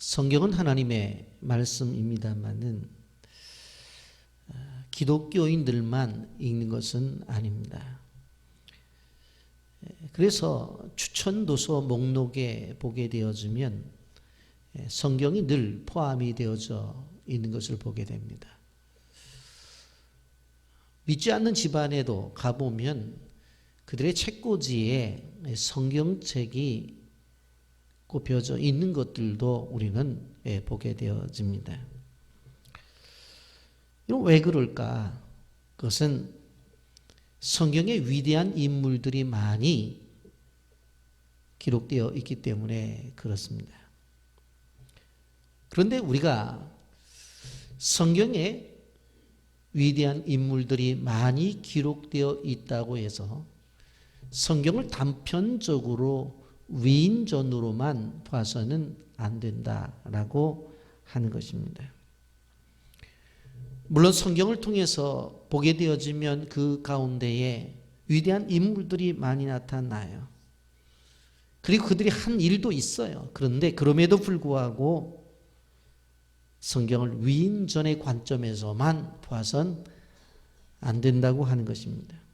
성경은 하나님의 말씀입니다만은 기독교인들만 읽는 것은 아닙니다. 그래서 추천도서 목록에 보게 되어지면 성경이 늘 포함이 되어져 있는 것을 보게 됩니다. 믿지 않는 집안에도 가보면 그들의 책꽂이에 성경책이 꼽혀져 있는 것들도 우리는 보게 되어집니다. 이건 왜 그럴까? 그것은 성경에 위대한 인물들이 많이 기록되어 있기 때문에 그렇습니다. 그런데 우리가 성경에 위대한 인물들이 많이 기록되어 있다고 해서 성경을 단편적으로 위인전으로만 봐서는 안 된다라고 하는 것입니다. 물론 성경을 통해서 보게 되어지면 그 가운데에 위대한 인물들이 많이 나타나요. 그리고 그들이 한 일도 있어요. 그런데 그럼에도 불구하고 성경을 위인전의 관점에서만 봐선 안 된다고 하는 것입니다.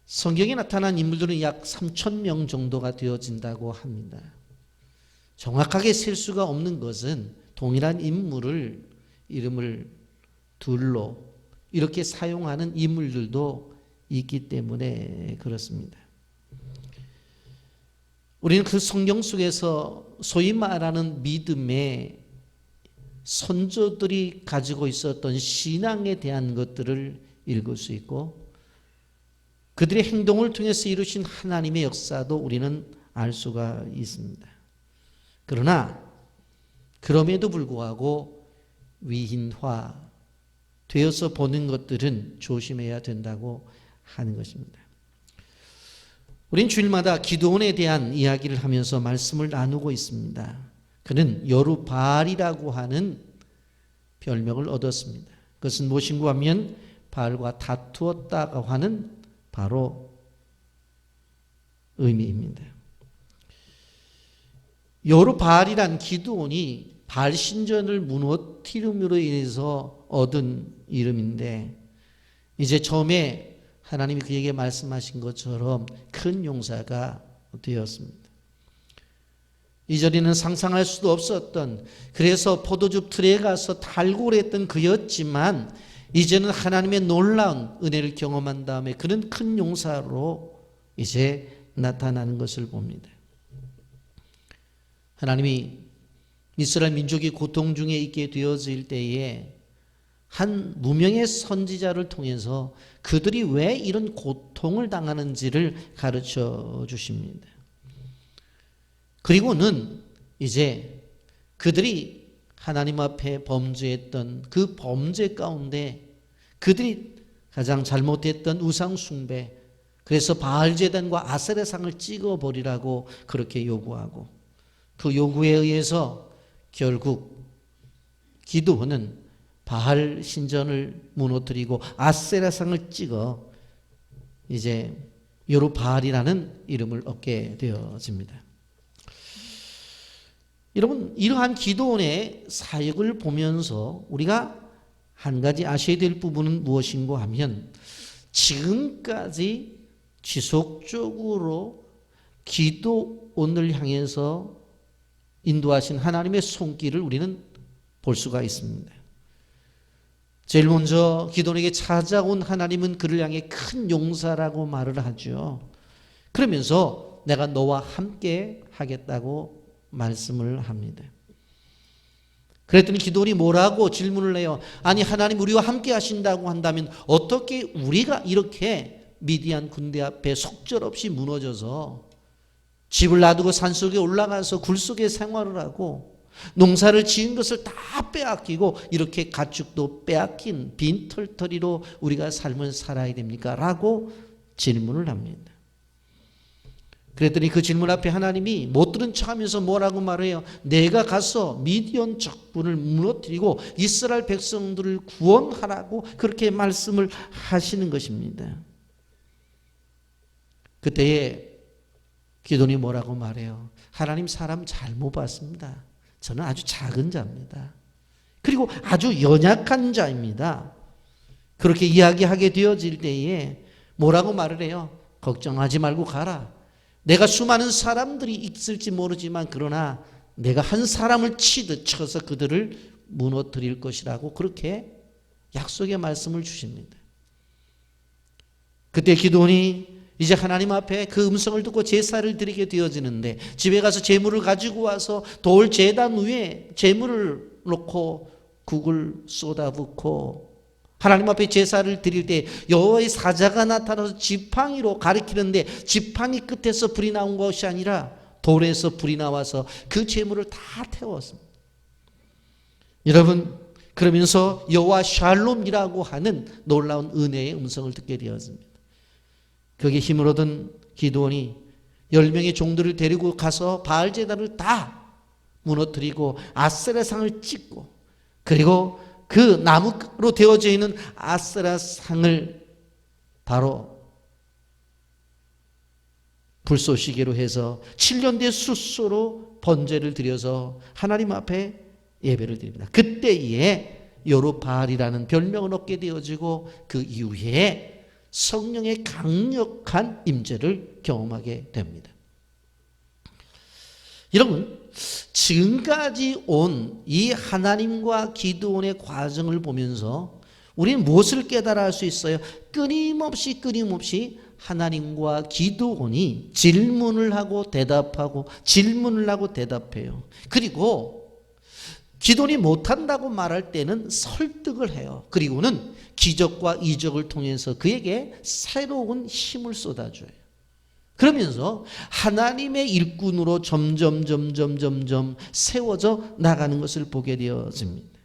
성경에 나타난 인물들은 약 3,000명 정도가 되어진다고 합니다. 정확하게 셀 수가 없는 것은 동일한 인물을 이름을 둘로 이렇게 사용하는 인물들도 있기 때문에 그렇습니다. 우리는 그 성경 속에서 소위 말하는 믿음의 선조들이 가지고 있었던 신앙에 대한 것들을 읽을 수 있고 그들의 행동을 통해서 이루신 하나님의 역사도 우리는 알 수가 있습니다. 그러나 그럼에도 불구하고 위인화 되어서 보는 것들은 조심해야 된다고 하는 것입니다. 우린 주일마다 기드온에 대한 이야기를 하면서 말씀을 나누고 있습니다. 그는 여루바알이라고 하는 별명을 얻었습니다. 그것은 무엇인가 하면 바알과 다투었다고 하는 바로 의미입니다. 여루바알이란 기드온이 바알 신전을 무너뜨림으로 인해서 얻은 이름인데 이제 처음에 하나님이 그에게 말씀하신 것처럼 큰 용사가 되었습니다. 이전에는 상상할 수도 없었던 그래서 포도즙 틀에 가서 탈골했던 그였지만 이제는 하나님의 놀라운 은혜를 경험한 다음에 그는 큰 용사로 이제 나타나는 것을 봅니다. 하나님이 이스라엘 민족이 고통 중에 있게 되어질 때에 한 무명의 선지자를 통해서 그들이 왜 이런 고통을 당하는지를 가르쳐 주십니다. 그리고는 이제 그들이 하나님 앞에 범죄했던 그 범죄 가운데 그들이 가장 잘못했던 우상 숭배, 그래서 바알 제단과 아세라상을 찍어버리라고 그렇게 요구하고 그 요구에 의해서 결국 기드온은 바알 신전을 무너뜨리고 아세라상을 찍어 이제 여루바알이라는 이름을 얻게 되어집니다. 여러분, 이러한 기드온의 사역을 보면서 우리가 한 가지 아셔야 될 부분은 무엇인가 하면 지금까지 지속적으로 기드온을 향해서 인도하신 하나님의 손길을 우리는 볼 수가 있습니다. 제일 먼저 기드온에게 찾아온 하나님은 그를 향해 큰 용사라고 말을 하죠. 그러면서 내가 너와 함께 하겠다고 말씀을 합니다. 그랬더니 기드온이 뭐라고 질문을 해요? 아니 하나님 우리와 함께 하신다고 한다면 어떻게 우리가 이렇게 미디안 군대 앞에 속절없이 무너져서 집을 놔두고 산속에 올라가서 굴 속에 생활을 하고 농사를 지은 것을 다 빼앗기고 이렇게 가축도 빼앗긴 빈털터리로 우리가 삶을 살아야 됩니까? 라고 질문을 합니다. 그랬더니 그 질문 앞에 하나님이 못 들은 척하면서 뭐라고 말해요? 내가 가서 미디안 적군을 무너뜨리고 이스라엘 백성들을 구원하라고 그렇게 말씀을 하시는 것입니다. 그때에 기드온이 뭐라고 말해요? 하나님 사람 잘못 봤습니다. 저는 아주 작은 자입니다. 그리고 아주 연약한 자입니다. 그렇게 이야기하게 되어질 때에 뭐라고 말을 해요? 걱정하지 말고 가라. 내가 수많은 사람들이 있을지 모르지만 그러나 내가 한 사람을 치듯 쳐서 그들을 무너뜨릴 것이라고 그렇게 약속의 말씀을 주십니다. 그때 기드온이 이제 하나님 앞에 그 음성을 듣고 제사를 드리게 되어지는데 집에 가서 제물을 가지고 와서 돌 제단 위에 제물을 놓고 국을 쏟아붓고 하나님 앞에 제사를 드릴 때 여호와의 사자가 나타나서 지팡이로 가리키는데 지팡이 끝에서 불이 나온 것이 아니라 돌에서 불이 나와서 그 제물을 다 태웠습니다. 여러분, 그러면서 여호와 샬롬이라고 하는 놀라운 은혜의 음성을 듣게 되었습니다. 거기에 힘을 얻은 기드온이 10명의 종들을 데리고 가서 바알 제단을 다 무너뜨리고 아세라상을 찍고 그리고 그 나무로 되어져 있는 아세라상을 바로 불쏘시개로 해서 7년 뒤에 숫소로 번제를 드려서 하나님 앞에 예배를 드립니다. 그때에 여룹바알이라는 별명을 얻게 되어지고 그 이후에 성령의 강력한 임재를 경험하게 됩니다. 여러분, 지금까지 온 이 하나님과 기드온의 과정을 보면서 우리는 무엇을 깨달아 할 수 있어요? 끊임없이 하나님과 기드온이 질문을 하고 대답하고 질문을 하고 대답해요. 그리고 기드온이 못한다고 말할 때는 설득을 해요. 그리고는 기적과 이적을 통해서 그에게 새로운 힘을 쏟아줘요. 그러면서 하나님의 일꾼으로 점점 세워져 나가는 것을 보게 되어집니다.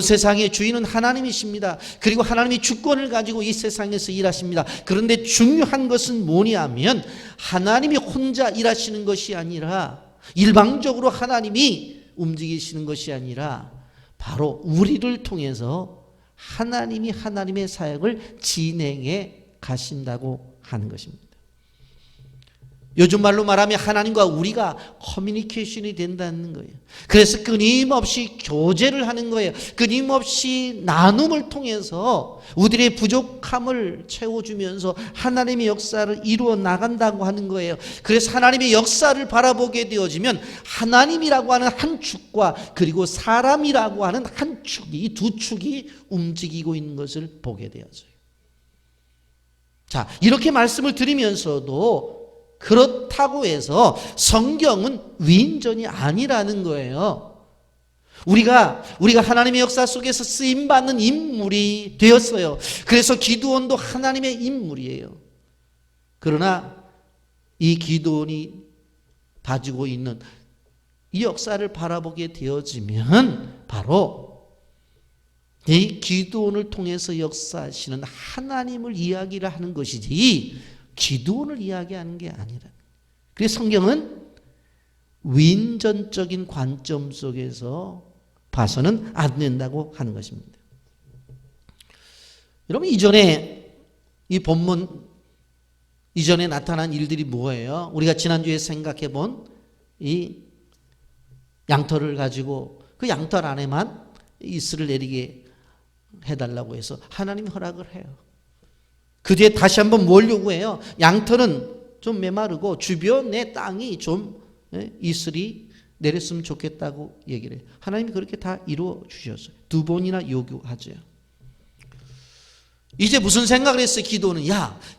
세상의 주인은 하나님이십니다. 그리고 하나님이 주권을 가지고 이 세상에서 일하십니다. 그런데 중요한 것은 뭐냐면 하나님이 혼자 일하시는 것이 아니라 일방적으로 하나님이 움직이시는 것이 아니라 바로 우리를 통해서 하나님이 하나님의 사역을 진행해 가신다고 하는 것입니다. 요즘 말로 말하면 하나님과 우리가 커뮤니케이션이 된다는 거예요. 그래서 끊임없이 교제를 하는 거예요. 끊임없이 나눔을 통해서 우리의 부족함을 채워주면서 하나님의 역사를 이루어 나간다고 하는 거예요. 그래서 하나님의 역사를 바라보게 되어지면 하나님이라고 하는 한 축과 그리고 사람이라고 하는 한 축이, 이 두 축이 움직이고 있는 것을 보게 되어져요. 자, 이렇게 말씀을 드리면서도 그렇다고 해서 성경은 위인전이 아니라는 거예요. 우리가 하나님의 역사 속에서 쓰임받는 인물이 되었어요. 그래서 기드온도 하나님의 인물이에요. 그러나 이 기드온이 가지고 있는 이 역사를 바라보게 되어지면 바로 이 기드온을 통해서 역사하시는 하나님을 이야기를 하는 것이지 기드온을 이야기하는 게 아니라. 그래서 성경은 위인전적인 관점 속에서 봐서는 안 된다고 하는 것입니다. 여러분, 이전에 이 본문 이전에 나타난 일들이 뭐예요? 우리가 지난주에 생각해 본 이 양털을 가지고 그 양털 안에만 이슬을 내리게 해달라고 해서 하나님이 허락을 해요. 그 뒤에 다시 한번 뭘 요구해요? 양털은 좀 메마르고 주변의 땅이 좀 이슬이 내렸으면 좋겠다고 얘기를 해요. 하나님이 그렇게 다 이루어 주셨어요. 2번이나 요구하죠. 이제 무슨 생각을 했어요? 기도는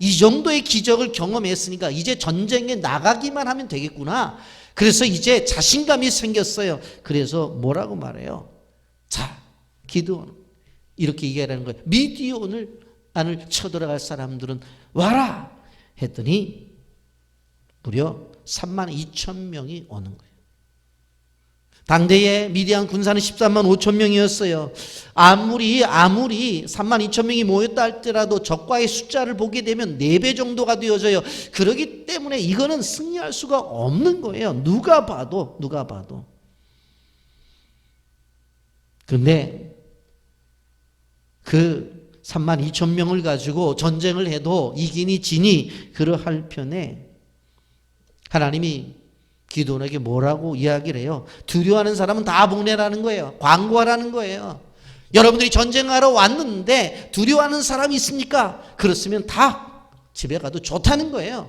이 정도의 기적을 경험했으니까 이제 전쟁에 나가기만 하면 되겠구나. 그래서 이제 자신감이 생겼어요. 그래서 뭐라고 말해요? 자, 기도는 이렇게 얘기하라는 거예요. 미디온을 안을 쳐들어갈 사람들은 와라 했더니 무려 32,000명이 오는 거예요. 당대의 미디안 군사는 13만 5천 명이었어요. 아무리 32,000명이 모였다 할지라도 적과의 숫자를 보게 되면 4배 정도가 되어져요. 그렇기 때문에 이거는 승리할 수가 없는 거예요. 누가 봐도. 그런데 그 32,000명을 가지고 전쟁을 해도 이기니 지니 그러할 편에 하나님이 기도원에게 뭐라고 이야기를 해요? 두려워하는 사람은 다 보내라는 거예요. 광고하라는 거예요. 여러분들이 전쟁하러 왔는데 두려워하는 사람이 있습니까? 그렇으면 다 집에 가도 좋다는 거예요.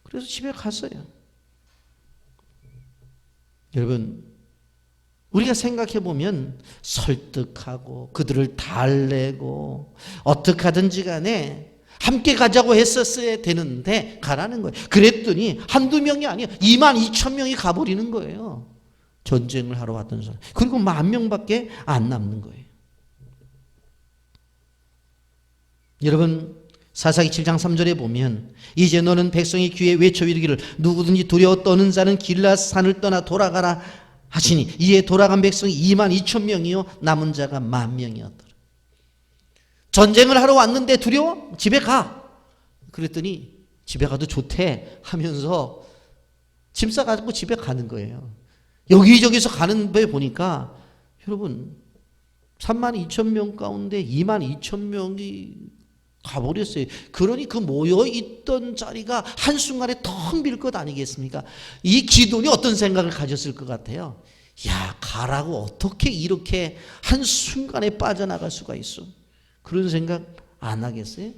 그래서 집에 갔어요. 여러분, 우리가 생각해 보면 설득하고 그들을 달래고 어떻게 하든지 간에 함께 가자고 했었어야 되는데 가라는 거예요. 그랬더니 한두 명이 아니에요. 22,000명이 가버리는 거예요. 전쟁을 하러 왔던 사람. 그리고 10,000명밖에 안 남는 거예요. 여러분, 사사기 7장 3절에 보면 이제 너는 백성의 귀에 외쳐 이르기를 누구든지 두려워 떠는 자는 길앗 산을 떠나 돌아가라 하시니 이에 돌아간 백성이 22,000명이요 남은 자가 10,000명이었더라. 전쟁을 하러 왔는데 두려워? 집에 가. 그랬더니 집에 가도 좋대 하면서 짐 싸가지고 집에 가는 거예요. 여기저기서 가는 데 보니까 여러분 32,000명 가운데 22,000명이 가버렸어요. 그러니 그 모여있던 자리가 한순간에 텅 빌 것 아니겠습니까? 이 기돈이 어떤 생각을 가졌을 것 같아요? 야, 가라고 어떻게 이렇게 한순간에 빠져나갈 수가 있어? 그런 생각 안 하겠어요?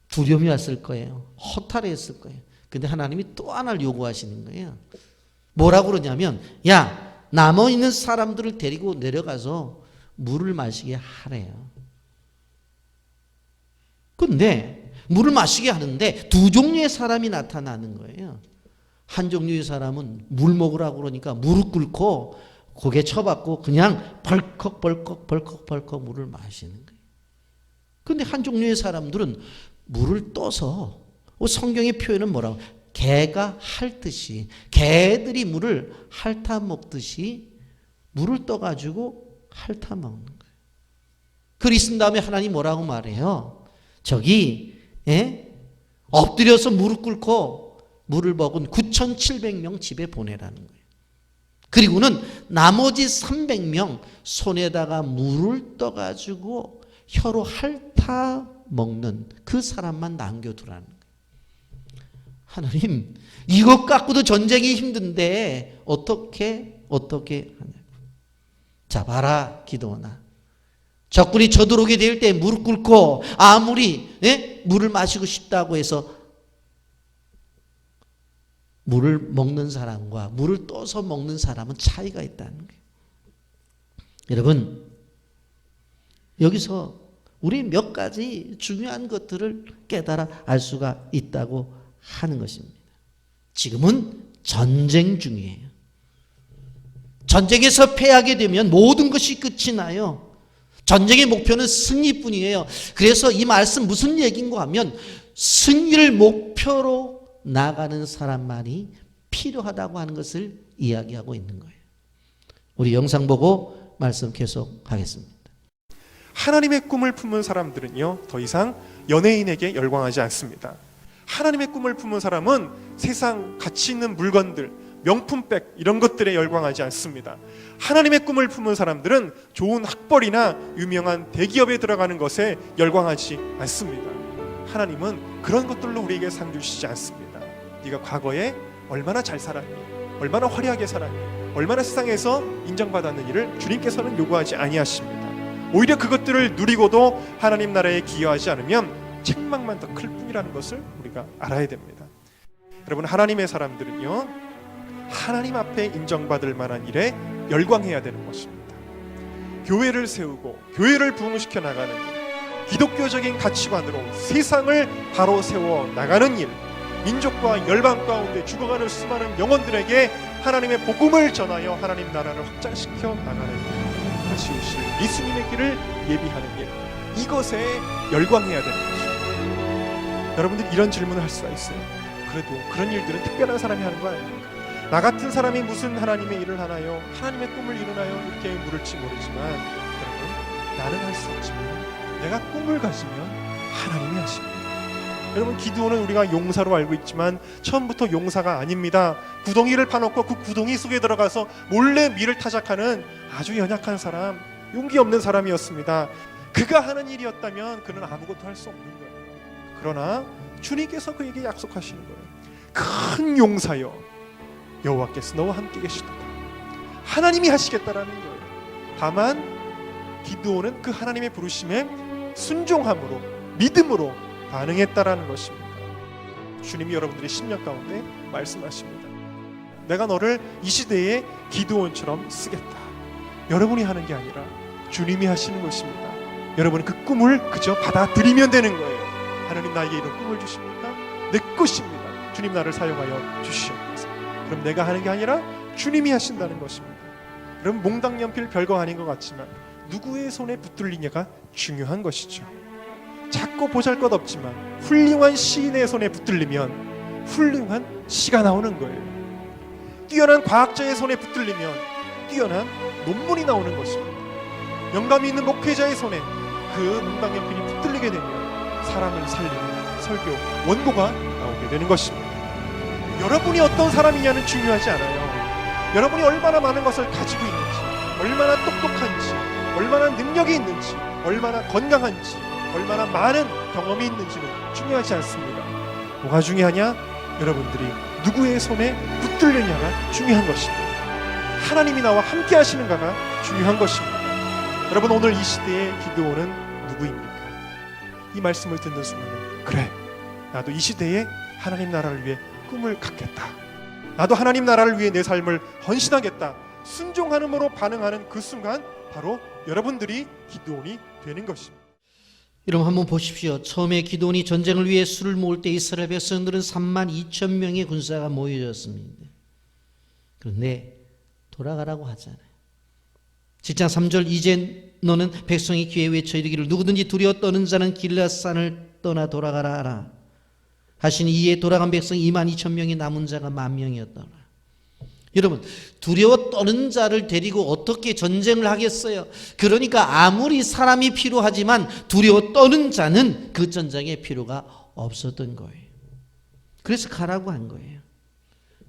두려움이 왔을 거예요. 허탈했을 거예요. 근데 하나님이 또 하나를 요구하시는 거예요. 뭐라고 그러냐면, 야, 남아있는 사람들을 데리고 내려가서 물을 마시게 하래요. 근데 물을 마시게 하는데 두 종류의 사람이 나타나는 거예요. 한 종류의 사람은 물 먹으라고 그러니까 무릎 꿇고 고개 쳐박고 그냥 벌컥 물을 마시는 거예요. 근데 한 종류의 사람들은 물을 떠서, 성경의 표현은 뭐라고? 개가 핥듯이, 개들이 물을 핥아 먹듯이 물을 떠가지고 핥아 먹는 거예요. 그 있은 다음에 하나님 뭐라고 말해요? 저기 엎드려서 무릎 꿇고 물을 먹은 9,700명 집에 보내라는 거예요. 그리고는 나머지 300명 손에다가 물을 떠가지고 혀로 핥아 먹는 그 사람만 남겨두라는 거예요. 하나님, 이것 갖고도 전쟁이 힘든데 어떻게 하냐고. 자, 봐라 기도원아. 적군이 쳐들어오게 될 때 무릎 꿇고 아무리 물을 마시고 싶다고 해서 물을 먹는 사람과 물을 떠서 먹는 사람은 차이가 있다는 거예요. 여러분, 여기서 우리 몇 가지 중요한 것들을 깨달아 알 수가 있다고 하는 것입니다. 지금은 전쟁 중이에요. 전쟁에서 패하게 되면 모든 것이 끝이 나요. 전쟁의 목표는 승리뿐이에요. 그래서 이 말씀 무슨 얘기인가 하면 승리를 목표로 나가는 사람만이 필요하다고 하는 것을 이야기하고 있는 거예요. 우리 영상 보고 말씀 계속하겠습니다. 하나님의 꿈을 품은 사람들은요, 더 이상 연예인에게 열광하지 않습니다. 하나님의 꿈을 품은 사람은 세상 가치 있는 물건들, 명품백 이런 것들에 열광하지 않습니다. 하나님의 꿈을 품은 사람들은 좋은 학벌이나 유명한 대기업에 들어가는 것에 열광하지 않습니다. 하나님은 그런 것들로 우리에게 상 주시지 않습니다. 네가 과거에 얼마나 잘 살았니? 얼마나 화려하게 살았니? 얼마나 세상에서 인정받았는지를 주님께서는 요구하지 아니하십니다. 오히려 그것들을 누리고도 하나님 나라에 기여하지 않으면 책망만 더 클 뿐이라는 것을 우리가 알아야 됩니다. 여러분, 하나님의 사람들은요, 하나님 앞에 인정받을 만한 일에 열광해야 되는 것입니다. 교회를 세우고 교회를 부흥시켜 나가는 일, 기독교적인 가치관으로 세상을 바로 세워 나가는 일, 민족과 열방 가운데 죽어가는 수많은 영혼들에게 하나님의 복음을 전하여 하나님 나라를 확장시켜 나가는 일, 다시 오실 예수님의 길을 예비하는 일, 이것에 열광해야 되는 것입니다. 여러분들 이런 질문을 할 수가 있어요. 그래도 그런 일들은 특별한 사람이 하는 거 아닙니까? 나 같은 사람이 무슨 하나님의 일을 하나요? 하나님의 꿈을 이루나요? 이렇게 물을지 모르지만 여러분, 나는 할 수 없지만 내가 꿈을 가지면 하나님이 하십니다. 여러분, 기드온은 우리가 용사로 알고 있지만 처음부터 용사가 아닙니다. 구덩이를 파놓고 그 구덩이 속에 들어가서 몰래 밀을 타작하는 아주 연약한 사람, 용기 없는 사람이었습니다. 그가 하는 일이었다면 그는 아무것도 할 수 없는 거예요. 그러나 주님께서 그에게 약속하시는 거예요. 큰 용사여 여호와께서 너와 함께 계시도다. 하나님이 하시겠다라는 거예요. 다만 기드온은 그 하나님의 부르심에 순종함으로 믿음으로 반응했다라는 것입니다. 주님이 여러분들의 심령 가운데 말씀하십니다. 내가 너를 이 시대에 기드온처럼 쓰겠다. 여러분이 하는 게 아니라 주님이 하시는 것입니다. 여러분은 그 꿈을 그저 받아들이면 되는 거예요. 하나님 나에게 이런 꿈을 주십니까? 내 것입니다. 주님 나를 사용하여 주시옵소서. 그럼 내가 하는 게 아니라 주님이 하신다는 것입니다. 여러분 몽당 연필 별거 아닌 것 같지만 누구의 손에 붙들리냐가 중요한 것이죠. 작고 보잘것없지만 훌륭한 시인의 손에 붙들리면 훌륭한 시가 나오는 거예요. 뛰어난 과학자의 손에 붙들리면 뛰어난 논문이 나오는 것입니다. 영감이 있는 목회자의 손에 그 몽당연필이 붙들리게 되면 사람을 살리는 설교 원고가 나오게 되는 것입니다. 여러분이 어떤 사람이냐는 중요하지 않아요. 여러분이 얼마나 많은 것을 가지고 있는지, 얼마나 똑똑한지, 얼마나 능력이 있는지, 얼마나 건강한지, 얼마나 많은 경험이 있는지는 중요하지 않습니다. 뭐가 중요하냐? 여러분들이 누구의 손에 붙들느냐가 중요한 것입니다. 하나님이 나와 함께 하시는가가 중요한 것입니다. 여러분 오늘 이 시대의 기드온은 누구입니까? 이 말씀을 듣는 순간에 그래, 나도 이 시대에 하나님 나라를 위해 꿈을 갖겠다. 나도 하나님 나라를 위해 내 삶을 헌신하겠다. 순종함으로 반응하는 그 순간 바로 여러분들이 기드온이 되는 것입니다. 여러분 한번 보십시오. 처음에 기드온이 전쟁을 위해 수를 모을 때 이스라엘 백성들은 32,000명의 군사가 모여졌습니다. 그런데 돌아가라고 하잖아요. 7장 3절 이제 너는 백성이 귀에 외쳐 이르기를 누구든지 두려워 떠는 자는 길앗산을 떠나 돌아가라 하라 하시니 이에 돌아간 백성이 22,000명이 남은 자가 10,000명이었더라. 여러분 두려워 떠는 자를 데리고 어떻게 전쟁을 하겠어요? 그러니까 아무리 사람이 필요하지만 두려워 떠는 자는 그 전쟁에 필요가 없었던 거예요. 그래서 가라고 한 거예요.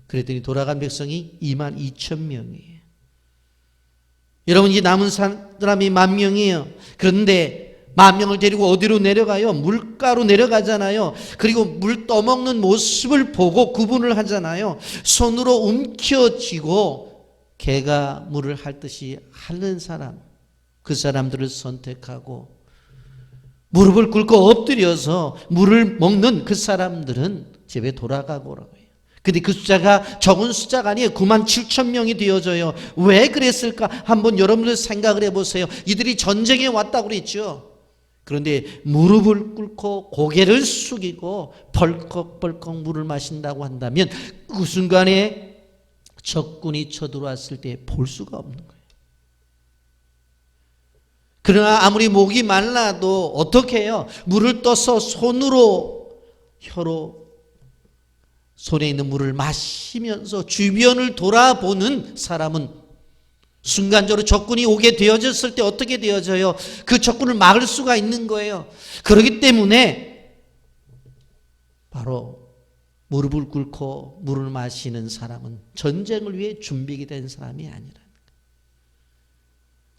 그랬더니 돌아간 백성이 22,000명이에요. 여러분 이 남은 사람이 10,000명이에요. 그런데 10,000명을 데리고 어디로 내려가요? 물가로 내려가잖아요. 그리고 물 떠먹는 모습을 보고 구분을 하잖아요. 손으로 움켜쥐고 개가 물을 핥듯이 핥는 사람, 그 사람들을 선택하고 무릎을 꿇고 엎드려서 물을 먹는 그 사람들은 집에 돌아가고라고 해요. 근데 그 숫자가 적은 숫자가 아니에요. 97,000명이 되어져요. 왜 그랬을까? 한번 여러분들 생각을 해보세요. 이들이 전쟁에 왔다고 그랬죠. 그런데 무릎을 꿇고 고개를 숙이고 벌컥벌컥 물을 마신다고 한다면 그 순간에 적군이 쳐들어왔을 때 볼 수가 없는 거예요. 그러나 아무리 목이 말라도 어떻게 해요? 물을 떠서 혀로 손에 있는 물을 마시면서 주변을 돌아보는 사람은 순간적으로 적군이 오게 되어졌을 때 어떻게 되어져요? 그 적군을 막을 수가 있는 거예요. 그렇기 때문에 바로 무릎을 꿇고 물을 마시는 사람은 전쟁을 위해 준비가 된 사람이 아니라는 거예요.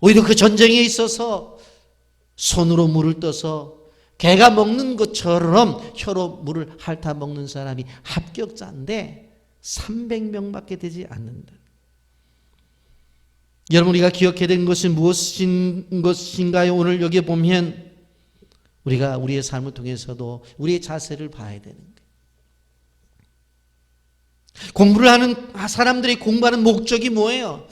오히려 그 전쟁에 있어서 손으로 물을 떠서 개가 먹는 것처럼 혀로 물을 핥아 먹는 사람이 합격자인데 300명밖에 되지 않는다. 여러분 우리가 기억해야 되는 것이 무엇인 것인가요? 오늘 여기에 보면 우리가 우리의 삶을 통해서도 우리의 자세를 봐야 되는 거예요. 공부를 하는 사람들이 공부하는 목적이 뭐예요?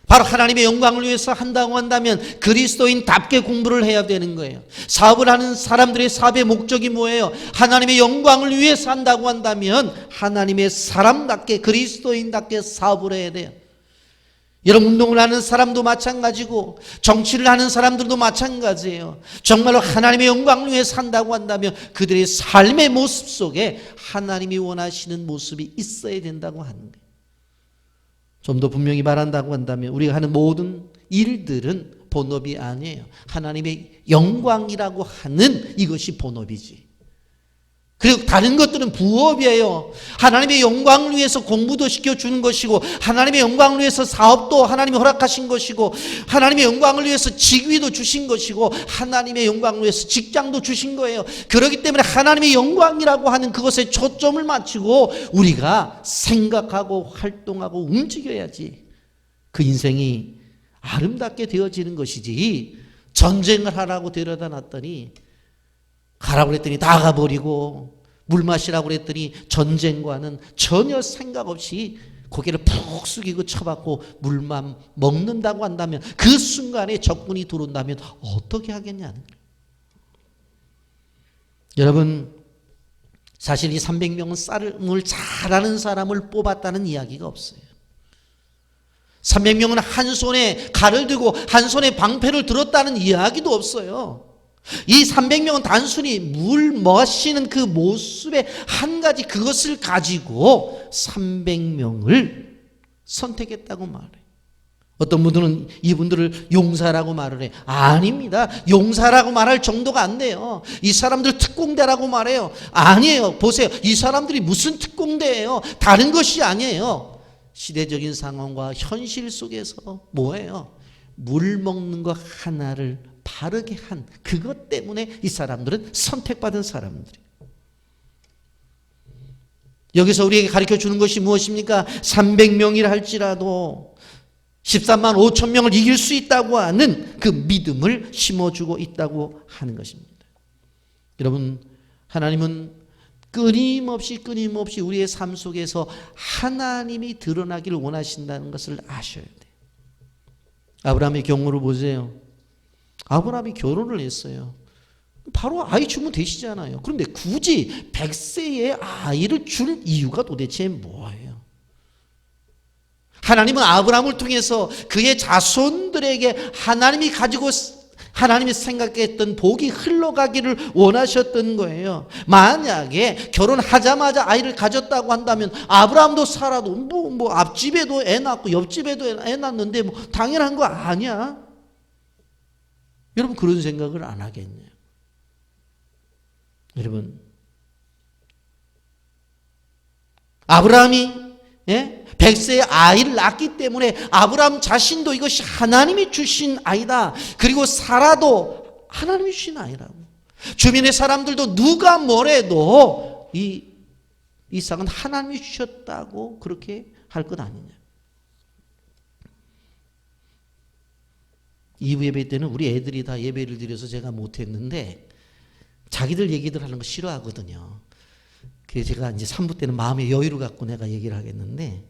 바로 하나님의 영광을 위해서 한다고 한다면 그리스도인답게 공부를 해야 되는 거예요. 사업을 하는 사람들의 사업의 목적이 뭐예요? 하나님의 영광을 위해서 한다고 한다면 하나님의 사람답게 그리스도인답게 사업을 해야 돼요. 여러분 운동을 하는 사람도 마찬가지고 정치를 하는 사람들도 마찬가지예요. 정말로 하나님의 영광을 위해서 산다고 한다면 그들의 삶의 모습 속에 하나님이 원하시는 모습이 있어야 된다고 하는 거예요. 좀 더 분명히 말한다고 한다면 우리가 하는 모든 일들은 본업이 아니에요. 하나님의 영광이라고 하는 이것이 본업이지. 그리고 다른 것들은 부업이에요. 하나님의 영광을 위해서 공부도 시켜주는 것이고, 하나님의 영광을 위해서 사업도 하나님이 허락하신 것이고, 하나님의 영광을 위해서 직위도 주신 것이고, 하나님의 영광을 위해서 직장도 주신 거예요. 그렇기 때문에 하나님의 영광이라고 하는 그것에 초점을 맞추고 우리가 생각하고 활동하고 움직여야지 그 인생이 아름답게 되어지는 것이지, 전쟁을 하라고 데려다 놨더니 가라고 그랬더니 나가버리고, 물 마시라고 그랬더니 전쟁과는 전혀 생각 없이 고개를 푹 숙이고 쳐박고 물만 먹는다고 한다면, 그 순간에 적군이 들어온다면 어떻게 하겠냐는 거예요. 여러분, 사실 이 300명은 싸움을 잘하는 사람을 뽑았다는 이야기가 없어요. 300명은 한 손에 칼을 들고 한 손에 방패를 들었다는 이야기도 없어요. 이 300명은 단순히 물 마시는 그 모습의 한 가지, 그것을 가지고 300명을 선택했다고 말해요. 어떤 분들은 이분들을 용사라고 말을 해. 아닙니다. 용사라고 말할 정도가 안 돼요. 이 사람들 특공대라고 말해요. 아니에요. 보세요. 이 사람들이 무슨 특공대예요? 다른 것이 아니에요. 시대적인 상황과 현실 속에서 뭐예요? 물 먹는 것 하나를 바르게 한 그것 때문에 이 사람들은 선택받은 사람들이에요. 여기서 우리에게 가르쳐 주는 것이 무엇입니까? 300명이라 할지라도 13만 5천 명을 이길 수 있다고 하는 그 믿음을 심어주고 있다고 하는 것입니다. 여러분, 하나님은 끊임없이 우리의 삶 속에서 하나님이 드러나기를 원하신다는 것을 아셔야 돼요. 아브라함의 경우를 보세요. 아브라함이 결혼을 했어요. 바로 아이 주면 되시잖아요. 그런데 굳이 100세의 아이를 줄 이유가 도대체 뭐예요? 하나님은 아브라함을 통해서 그의 자손들에게 하나님이 생각했던 복이 흘러가기를 원하셨던 거예요. 만약에 결혼하자마자 아이를 가졌다고 한다면 아브라함도 사라도 뭐 앞집에도 애 낳고 옆집에도 애 낳는데 뭐 당연한 거 아니야? 여러분, 그런 생각을 안 하겠네요. 여러분, 아브라함이 100세의 아이를 낳기 때문에 아브라함 자신도 이것이 하나님이 주신 아이다. 그리고 사라도 하나님이 주신 아이라고. 주변의 사람들도 누가 뭐래도 이 이삭은 하나님이 주셨다고 그렇게 할 것 아니냐. 2부 예배 때는 우리 애들이 다 예배를 드려서 제가 못했는데 자기들 얘기들 하는 거 싫어하거든요. 그래서 제가 이제 3부 때는 마음의 여유를 갖고 내가 얘기를 하겠는데,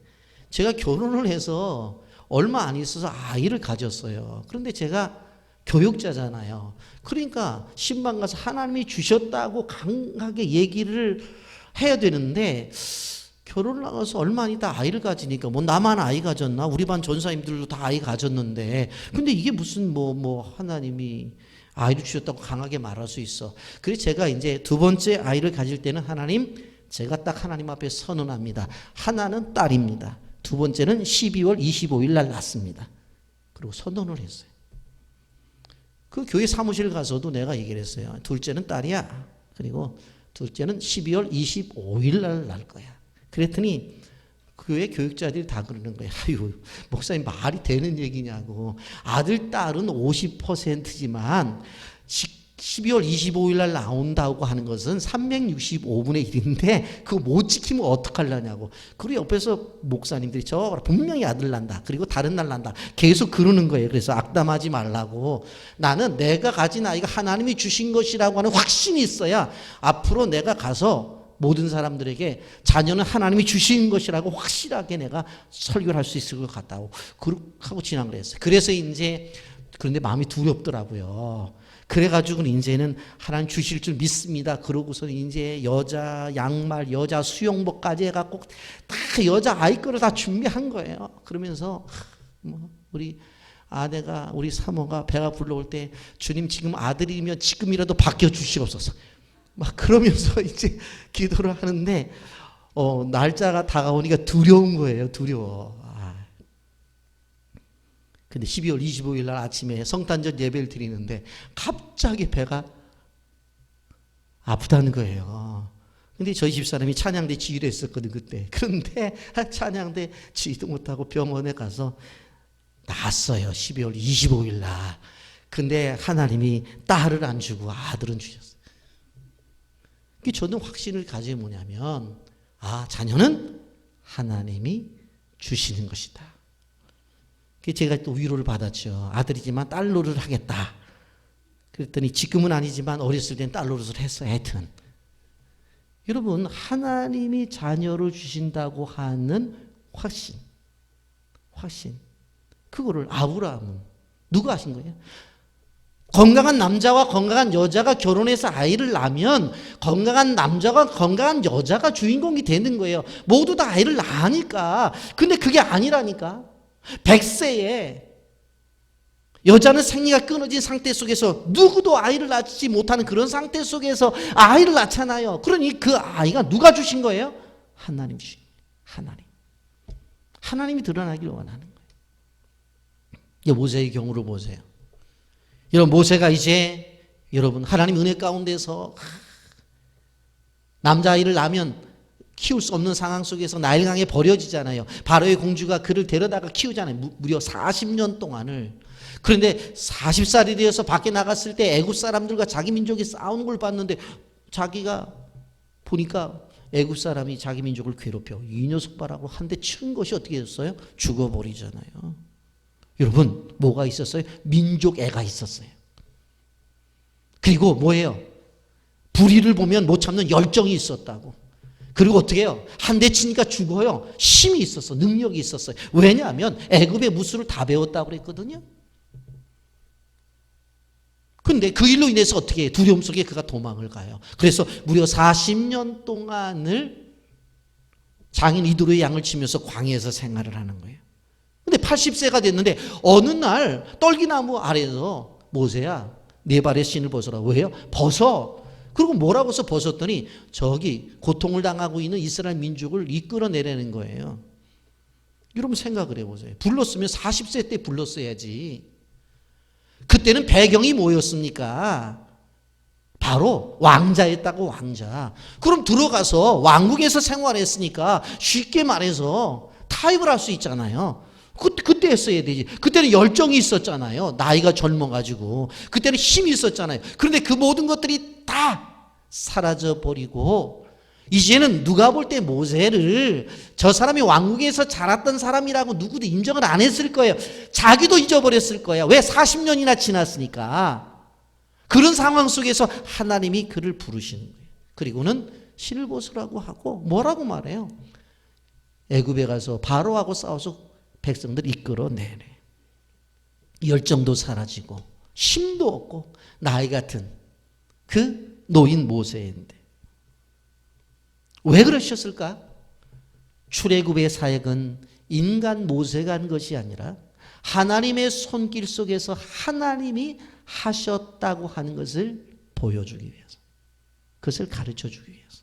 제가 결혼을 해서 얼마 안 있어서 아이를 가졌어요. 그런데 제가 교육자잖아요. 그러니까 신방 가서 하나님이 주셨다고 강하게 얘기를 해야 되는데, 결혼을 나가서 얼마 안 있다 아이를 가지니까 뭐 나만 아이 가졌나? 우리 반 전사님들도 다 아이 가졌는데, 근데 이게 무슨 뭐 하나님이 아이를 주셨다고 강하게 말할 수 있어. 그래서 제가 이제 두 번째 아이를 가질 때는 제가 딱 하나님 앞에 선언합니다. 하나는 딸입니다. 두 번째는 12월 25일 날 낳습니다. 그리고 선언을 했어요. 그 교회 사무실 가서도 내가 얘기를 했어요. 둘째는 딸이야. 그리고 둘째는 12월 25일 날 낳을 거야. 그랬더니 교회 교육자들이 다 그러는 거예요. 아유, 목사님 말이 되는 얘기냐고. 아들, 딸은 50%지만 12월 25일 날 나온다고 하는 것은 365분의 1인데 그거 못 지키면 어떡하려냐고. 그리고 옆에서 목사님들이 분명히 아들 난다. 그리고 다른 날 난다. 계속 그러는 거예요. 그래서 악담하지 말라고. 나는 내가 가진 아이가 하나님이 주신 것이라고 하는 확신이 있어야 앞으로 내가 가서 모든 사람들에게 자녀는 하나님이 주신 것이라고 확실하게 내가 설교를 할 수 있을 것 같다고 하고 진행을 했어요. 그래서 이제 그런데 마음이 두렵더라고요. 그래가지고 이제는 하나님 주실 줄 믿습니다. 그러고서 이제 여자 양말, 여자 수영복까지 해갖고 다 여자 아이 거를 다 준비한 거예요. 그러면서 우리 아내가, 우리 사모가 배가 불러올 때 주님 지금 아들이면 지금이라도 바뀌어 주시옵소서. 막 그러면서 이제 기도를 하는데 날짜가 다가오니까 두려운 거예요. 두려워. 근데 12월 25일 날 아침에 성탄절 예배를 드리는데 갑자기 배가 아프다는 거예요. 근데 저희 집사람이 찬양대 지휘를 했었거든 그때. 그런데 찬양대 지휘도 못하고 병원에 가서 났어요. 12월 25일 날. 근데 하나님이 딸을 안 주고 아들은 주셨어요. 저는 확신을 가지고 뭐냐면 자녀는 하나님이 주시는 것이다. 제가 또 위로를 받았죠. 아들이지만 딸 노릇을 하겠다. 그랬더니 지금은 아니지만 어렸을 땐 딸 노릇을 했어요. 하여튼 여러분, 하나님이 자녀를 주신다고 하는 확신, 그거를 아브라함은 누가 하신 거예요? 건강한 남자와 건강한 여자가 결혼해서 아이를 낳으면 건강한 남자와 건강한 여자가 주인공이 되는 거예요. 모두 다 아이를 낳으니까. 근데 그게 아니라니까. 100세에 여자는 생리가 끊어진 상태 속에서 누구도 아이를 낳지 못하는 그런 상태 속에서 아이를 낳잖아요. 그러니 그 아이가 누가 주신 거예요? 하나님 주신 거예요. 하나님이 드러나기를 원하는 거예요. 모세의 경우를 보세요. 여러분, 모세가 이제 여러분 하나님 은혜 가운데서 남자아이를 낳으면 키울 수 없는 상황 속에서 나일강에 버려지잖아요. 바로의 공주가 그를 데려다가 키우잖아요. 무려 40년 동안을. 그런데 40살이 되어서 밖에 나갔을 때 애굽 사람들과 자기 민족이 싸우는 걸 봤는데 자기가 보니까 애굽 사람이 자기 민족을 괴롭혀. 이 녀석 봐라고 한 대 친 것이 어떻게 됐어요? 죽어버리잖아요. 여러분, 뭐가 있었어요? 민족 애가 있었어요. 그리고 뭐예요? 불의를 보면 못 참는 열정이 있었다고. 그리고 어떻게 해요? 한 대 치니까 죽어요. 힘이 있었어. 능력이 있었어요. 왜냐하면 애굽의 무술을 다 배웠다고 그랬거든요. 근데 그 일로 인해서 어떻게 해요? 두려움 속에 그가 도망을 가요. 그래서 무려 40년 동안을 장인 이도로의 양을 치면서 광야에서 생활을 하는 거예요. 근데 80세가 됐는데 어느 날 떨기나무 아래에서 모세야, 네 발의 신을 벗어라. 왜요? 벗어. 그리고 뭐라고 해서 벗었더니 저기 고통을 당하고 있는 이스라엘 민족을 이끌어내려는 거예요. 여러분 생각을 해보세요. 불렀으면 40세 때 불렀어야지. 그때는 배경이 뭐였습니까? 바로 왕자였다고. 왕자. 그럼 들어가서 왕국에서 생활했으니까 쉽게 말해서 타협을 할 수 있잖아요. 그때 했어야 되지. 그때는 열정이 있었잖아요. 나이가 젊어가지고. 그때는 힘이 있었잖아요. 그런데 그 모든 것들이 다 사라져버리고 이제는 누가 볼 때 모세를 저 사람이 왕국에서 자랐던 사람이라고 누구도 인정을 안 했을 거예요. 자기도 잊어버렸을 거예요. 왜? 40년이나 지났으니까. 그런 상황 속에서 하나님이 그를 부르시는 거예요. 그리고는 신을 벗으라고 하고 뭐라고 말해요? 애굽에 가서 바로하고 싸워서 백성들 이끌어내네. 열정도 사라지고 힘도 없고 나이 같은 그 노인 모세인데 왜 그러셨을까? 출애굽의 사역은 인간 모세가 한 것이 아니라 하나님의 손길 속에서 하나님이 하셨다고 하는 것을 보여주기 위해서, 그것을 가르쳐주기 위해서.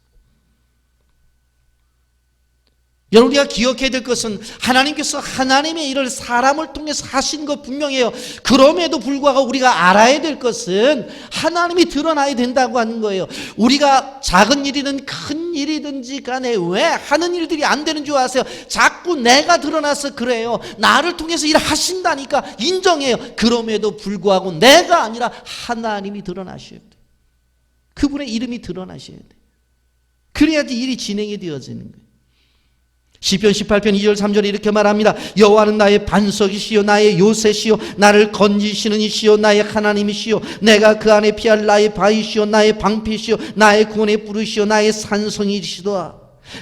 여러분, 우리가 기억해야 될 것은 하나님께서 하나님의 일을 사람을 통해서 하신 것 분명해요. 그럼에도 불구하고 우리가 알아야 될 것은 하나님이 드러나야 된다고 하는 거예요. 우리가 작은 일이든 큰 일이든지 간에 왜 하는 일들이 안 되는 줄 아세요? 자꾸 내가 드러나서 그래요. 나를 통해서 일을 하신다니까 인정해요. 그럼에도 불구하고 내가 아니라 하나님이 드러나셔야 돼요. 그분의 이름이 드러나셔야 돼요. 그래야지 일이 진행이 되어지는 거예요. 시편 18편 2절 3절에 이렇게 말합니다. 여호와는 나의 반석이시요 나의 요새시요 나를 건지시는 이시요 나의 하나님이시요 내가 그 안에 피할 나의 바위시요 나의 방패시요 나의 구원의 뿔이시요 나의 산성이시도다.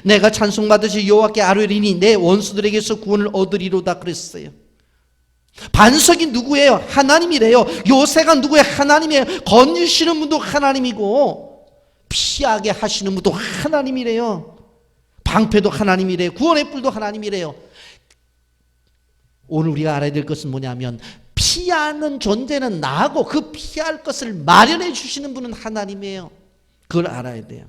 내가 찬송받으시 여호와께 아뢰리니 내 원수들에게서 구원을 얻으리로다 그랬어요. 반석이 누구예요? 하나님이래요. 요새가 누구예요? 하나님이에요. 건지시는 분도 하나님이고 피하게 하시는 분도 하나님이래요. 방패도 하나님이래요. 구원의 뿔도 하나님이래요. 오늘 우리가 알아야 될 것은 뭐냐면 피하는 존재는 나고 그 피할 것을 마련해 주시는 분은 하나님이에요. 그걸 알아야 돼요.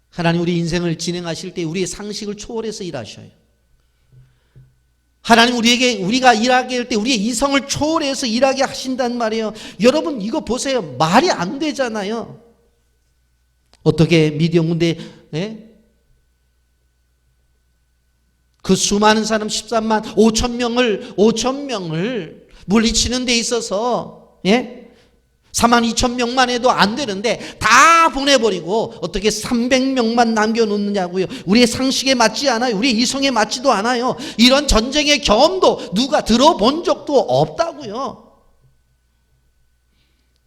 하나님 우리 인생을 진행하실 때 우리의 상식을 초월해서 일하셔요. 하나님 우리가 일하게 할 때 우리의 이성을 초월해서 일하게 하신단 말이에요. 여러분 이거 보세요. 말이 안 되잖아요. 어떻게 미디안 군대 그 수많은 사람 13만 5천 명을 물리치는 데 있어서 4만 2천 명만 해도 안 되는데 다 보내버리고 어떻게 300명만 남겨놓느냐고요. 우리의 상식에 맞지 않아요. 우리의 이성에 맞지도 않아요. 이런 전쟁의 경험도 누가 들어본 적도 없다고요.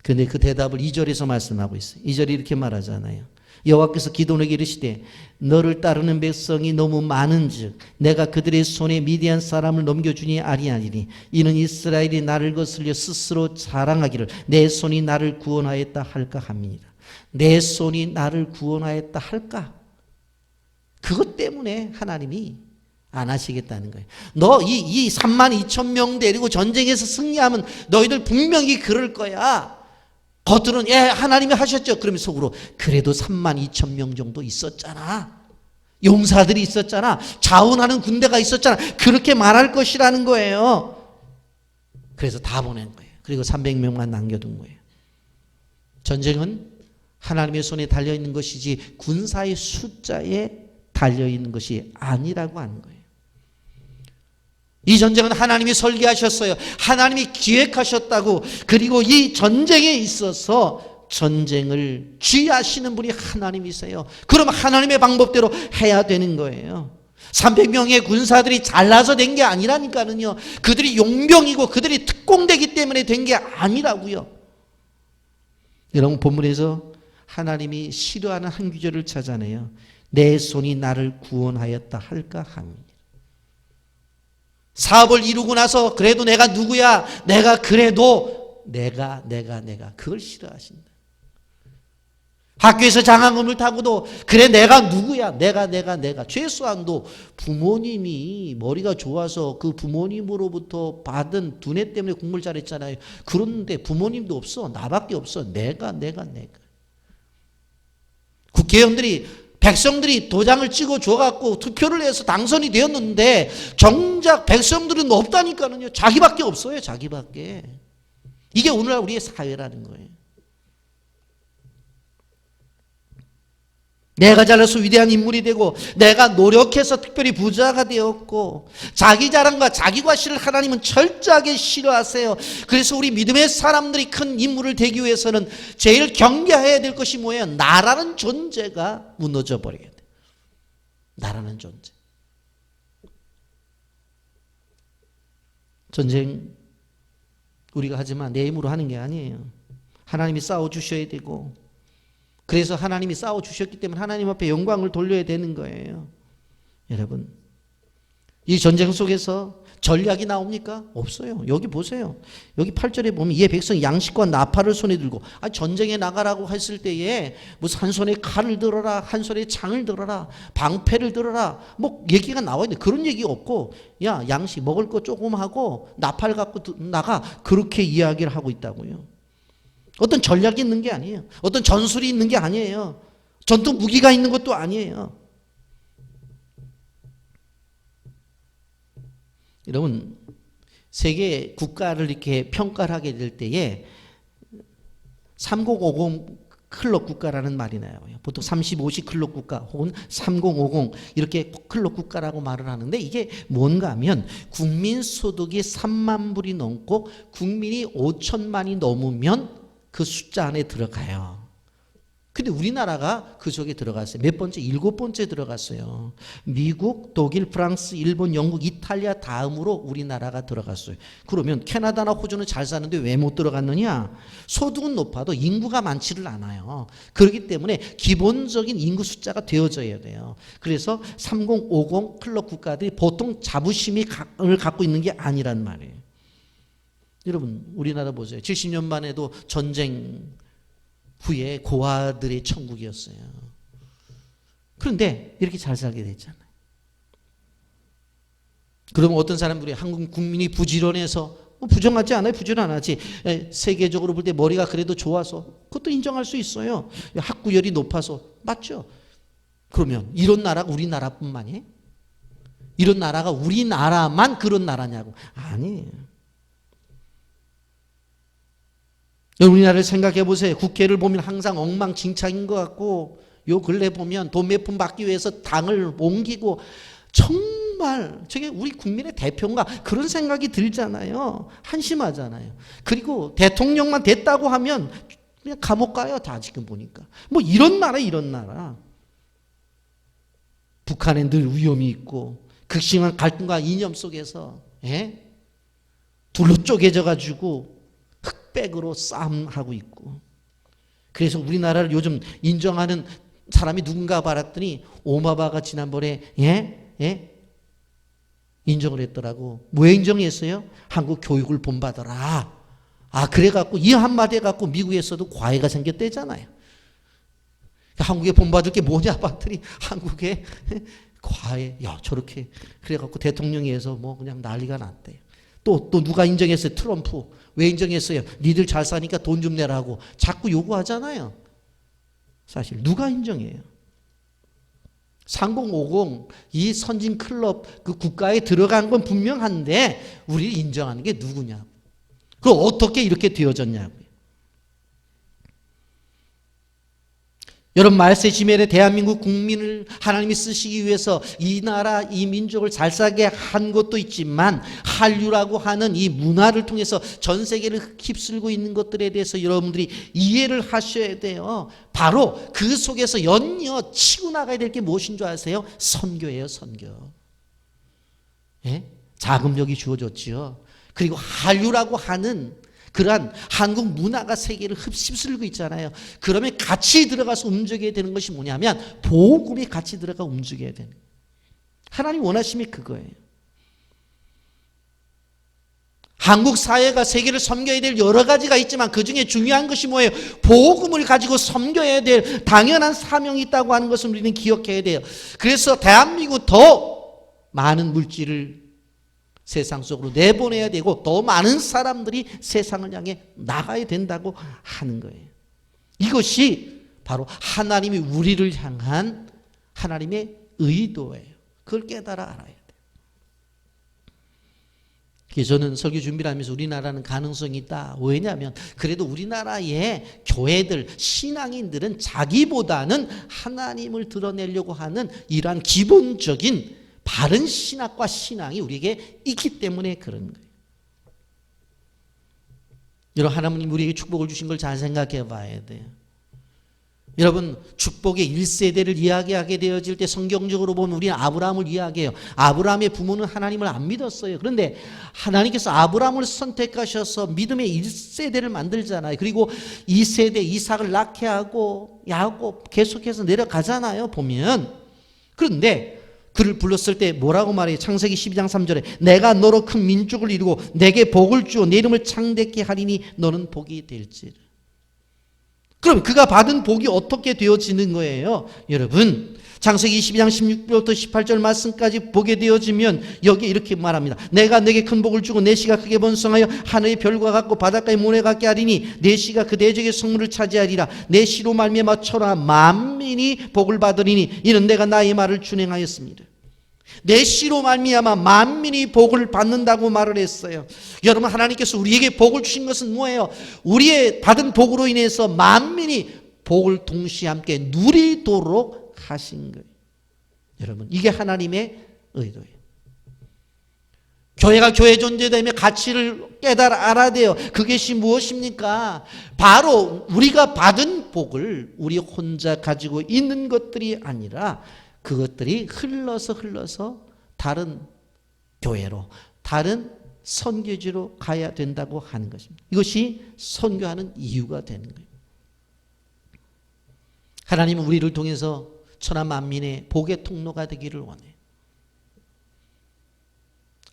그런데 그 대답을 2절에서 말씀하고 있어요. 2절이 이렇게 말하잖아요. 여호와께서 기드온에게 이르시되 너를 따르는 백성이 너무 많은즉 내가 그들의 손에 미디안 사람을 넘겨주니 아니하리니 이는 이스라엘이 나를 거슬려 스스로 자랑하기를 내 손이 나를 구원하였다 할까 함이니라. 내 손이 나를 구원하였다 할까? 그것 때문에 하나님이 안 하시겠다는 거예요. 너 이 3만 2천 명 데리고 전쟁에서 승리하면 너희들 분명히 그럴 거야. 겉으로는 하나님이 하셨죠. 그러면 속으로 그래도 3만 2천 명 정도 있었잖아. 용사들이 있었잖아. 자원하는 군대가 있었잖아. 그렇게 말할 것이라는 거예요. 그래서 다 보낸 거예요. 그리고 300명만 남겨둔 거예요. 전쟁은 하나님의 손에 달려있는 것이지 군사의 숫자에 달려있는 것이 아니라고 하는 거예요. 이 전쟁은 하나님이 설계하셨어요. 하나님이 기획하셨다고. 그리고 이 전쟁에 있어서 전쟁을 지휘하시는 분이 하나님이세요. 그럼 하나님의 방법대로 해야 되는 거예요. 300명의 군사들이 잘나서 된 게 아니라니까는요. 그들이 용병이고 그들이 특공되기 때문에 된 게 아니라고요. 여러분 본문에서 하나님이 싫어하는 한 구절을 찾아내요. 내 손이 나를 구원하였다 할까 합니다. 사업을 이루고 나서 그래도 내가 누구야? 내가 그래도 내가 그걸 싫어하신다. 학교에서 장학금을 타고도 그래 내가 누구야? 내가 최소한도 부모님이 머리가 좋아서 그 부모님으로부터 받은 두뇌 때문에 공부를 잘했잖아요. 그런데 부모님도 없어. 나밖에 없어. 내가 국회의원들이 백성들이 도장을 찍어 줘갖고 투표를 해서 당선이 되었는데 정작 백성들은 없다니까는요. 자기밖에 없어요. 자기밖에. 이게 오늘날 우리의 사회라는 거예요. 내가 잘나서 위대한 인물이 되고 내가 노력해서 특별히 부자가 되었고 자기 자랑과 자기 과시를 하나님은 철저하게 싫어하세요. 그래서 우리 믿음의 사람들이 큰 인물을 되기 위해서는 제일 경계해야 될 것이 뭐예요? 나라는 존재가 무너져 버려야 돼요. 나라는 존재. 전쟁 우리가 하지만 내 힘으로 하는 게 아니에요. 하나님이 싸워주셔야 되고 그래서 하나님이 싸워주셨기 때문에 하나님 앞에 영광을 돌려야 되는 거예요. 여러분 이 전쟁 속에서 전략이 나옵니까? 없어요. 여기 보세요. 여기 8절에 보면 이에 백성이 양식과 나팔을 손에 들고 전쟁에 나가라고 했을 때에 무슨 한 손에 칼을 들어라 한 손에 창을 들어라 방패를 들어라 뭐 얘기가 나와 있는데 그런 얘기 없고 야 양식 먹을 거 조금 하고 나팔 갖고 나가 그렇게 이야기를 하고 있다고요. 어떤 전략이 있는 게 아니에요. 어떤 전술이 있는 게 아니에요. 전투 무기가 있는 것도 아니에요. 여러분 세계 국가를 이렇게 평가를 하게 될 때에 3050 클럽 국가라는 말이 나와요. 보통 30, 50 클럽 국가 혹은 3050 이렇게 클럽 국가라고 말을 하는데 이게 뭔가 하면 국민 소득이 3만 불이 넘고 국민이 5천만이 넘으면 그 숫자 안에 들어가요. 근데 우리나라가 그 속에 들어갔어요. 몇 번째? 7번째 들어갔어요. 미국, 독일, 프랑스, 일본, 영국, 이탈리아 다음으로 우리나라가 들어갔어요. 그러면 캐나다나 호주는 잘 사는데 왜 못 들어갔느냐? 소득은 높아도 인구가 많지를 않아요. 그렇기 때문에 기본적인 인구 숫자가 되어져야 돼요. 그래서 3050 클럽 국가들이 보통 자부심을 갖고 있는 게 아니란 말이에요. 여러분 우리나라 보세요. 70년 만에도 전쟁 후에 고아들의 천국이었어요. 그런데 이렇게 잘 살게 됐잖아요. 그러면 어떤 사람들이 한국 국민이 부지런해서 부정하지 않아요. 부지런하지. 세계적으로 볼 때 머리가 그래도 좋아서 그것도 인정할 수 있어요. 학구열이 높아서 맞죠. 그러면 이런 나라가 우리나라뿐만이에요? 이런 나라가 우리나라만 그런 나라냐고. 아니에요. 여러분 우리나라를 생각해 보세요. 국회를 보면 항상 엉망진창인 것 같고 요 근래 보면 돈 몇 푼 받기 위해서 당을 옮기고 정말 저게 우리 국민의 대표인가 그런 생각이 들잖아요. 한심하잖아요. 그리고 대통령만 됐다고 하면 그냥 감옥 가요. 다 지금 보니까. 뭐 이런 나라 이런 나라. 북한에 늘 위험이 있고 극심한 갈등과 이념 속에서 둘로 쪼개져 가지고 흑백으로 싸움하고 있고 그래서 우리나라를 요즘 인정하는 사람이 누군가 봤더니 오바마가 지난번에 인정을 했더라고. 왜 인정했어요? 한국 교육을 본받아라. 그래갖고 이 한마디 해갖고 미국에서도 과외가 생겼대잖아요. 한국에 본받을 게 뭐냐 봤더니 한국에 과외, 저렇게 그래갖고 대통령에서 뭐 그냥 난리가 났대요. 또 누가 인정했어요? 트럼프. 왜 인정했어요? 니들 잘 사니까 돈 좀 내라고 자꾸 요구하잖아요. 사실 누가 인정해요? 3050 이 선진 클럽 그 국가에 들어간 건 분명한데 우리 인정하는 게 누구냐고. 그럼 어떻게 이렇게 되어졌냐고요. 여러분 말세 시멸의 대한민국 국민을 하나님이 쓰시기 위해서 이 나라 이 민족을 잘 살게 한 것도 있지만 한류라고 하는 이 문화를 통해서 전 세계를 휩쓸고 있는 것들에 대해서 여러분들이 이해를 하셔야 돼요. 바로 그 속에서 연이어 치고 나가야 될 게 무엇인 줄 아세요? 선교예요. 선교. 자금력이 주어졌지요. 그리고 한류라고 하는 그러한 한국 문화가 세계를 휩쓸고 있잖아요. 그러면 같이 들어가서 움직여야 되는 것이 뭐냐면 복음이 같이 들어가 움직여야 되는 거예요. 하나님 원하심이 그거예요. 한국 사회가 세계를 섬겨야 될 여러 가지가 있지만 그중에 중요한 것이 뭐예요? 복음을 가지고 섬겨야 될 당연한 사명이 있다고 하는 것을 우리는 기억해야 돼요. 그래서 대한민국 더 많은 물질을 세상 속으로 내보내야 되고 더 많은 사람들이 세상을 향해 나가야 된다고 하는 거예요. 이것이 바로 하나님이 우리를 향한 하나님의 의도예요. 그걸 깨달아 알아야 돼요. 그래서 저는 설교 준비를 하면서 우리나라는 가능성이 있다. 왜냐하면 그래도 우리나라의 교회들, 신앙인들은 자기보다는 하나님을 드러내려고 하는 이러한 기본적인 바른 신학과 신앙이 우리에게 있기 때문에 그런 거예요. 여러분 하나님 우리에게 축복을 주신 걸 잘 생각해 봐야 돼요. 여러분 축복의 1세대를 이야기하게 되어질 때 성경적으로 보면 우리는 아브라함을 이야기해요. 아브라함의 부모는 하나님을 안 믿었어요. 그런데 하나님께서 아브라함을 선택하셔서 믿음의 1세대를 만들잖아요. 그리고 2세대 이삭을 낳게 하고 야곱 계속해서 내려가잖아요. 보면. 그런데 그를 불렀을 때 뭐라고 말해요? 창세기 12장 3절에 내가 너로 큰 민족을 이루고 내게 복을 주어 내 이름을 창대케 하리니 너는 복이 될지라. 그럼 그가 받은 복이 어떻게 되어지는 거예요? 여러분 창세기 22장 16절부터 18절 말씀까지 보게 되어지면 여기 이렇게 말합니다. 내가 내게 큰 복을 주고 내 씨가 크게 번성하여 하늘의 별과 같고 바닷가의 모래 같게 하리니 내 씨가 그 대적의 성물을 차지하리라. 내 씨로 말미암아 천하 만민이 복을 받으리니 이는 내가 나의 말을 준행하였습니다. 내 씨로 말미암아 만민이 복을 받는다고 말을 했어요. 여러분 하나님께서 우리에게 복을 주신 것은 뭐예요? 우리의 받은 복으로 인해서 만민이 복을 동시에 함께 누리도록 하신 거예요. 여러분 이게 하나님의 의도예요. 교회가 교회 존재되며 가치를 깨달아 알아야 돼요. 그것이 무엇입니까? 바로 우리가 받은 복을 우리 혼자 가지고 있는 것들이 아니라 그것들이 흘러서 다른 교회로 다른 선교지로 가야 된다고 하는 것입니다. 이것이 선교하는 이유가 되는 거예요. 하나님은 우리를 통해서 천하 만민의 복의 통로가 되기를 원해요.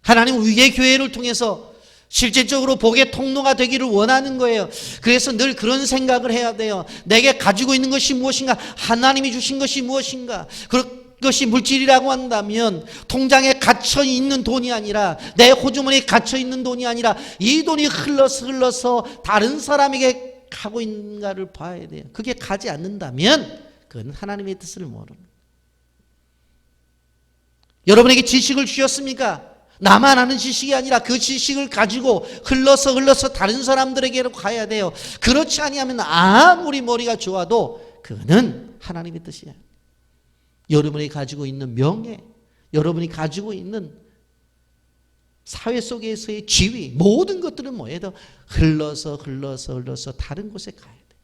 하나님은 우리의 교회를 통해서 실질적으로 복의 통로가 되기를 원하는 거예요. 그래서 늘 그런 생각을 해야 돼요. 내게 가지고 있는 것이 무엇인가? 하나님이 주신 것이 무엇인가? 그것이 물질이라고 한다면 통장에 갇혀 있는 돈이 아니라 내 호주머니에 갇혀 있는 돈이 아니라 이 돈이 흘러서 다른 사람에게 가고 있는가를 봐야 돼요. 그게 가지 않는다면 그건 하나님의 뜻을 모르는. 여러분에게 지식을 주셨습니까? 나만 아는 지식이 아니라 그 지식을 가지고 흘러서 다른 사람들에게로 가야 돼요. 그렇지 아니하면 아무리 머리가 좋아도 그는 하나님의 뜻이야. 여러분이 가지고 있는 명예, 여러분이 가지고 있는 사회 속에서의 지위, 모든 것들은 뭐예요? 흘러서 다른 곳에 가야 돼.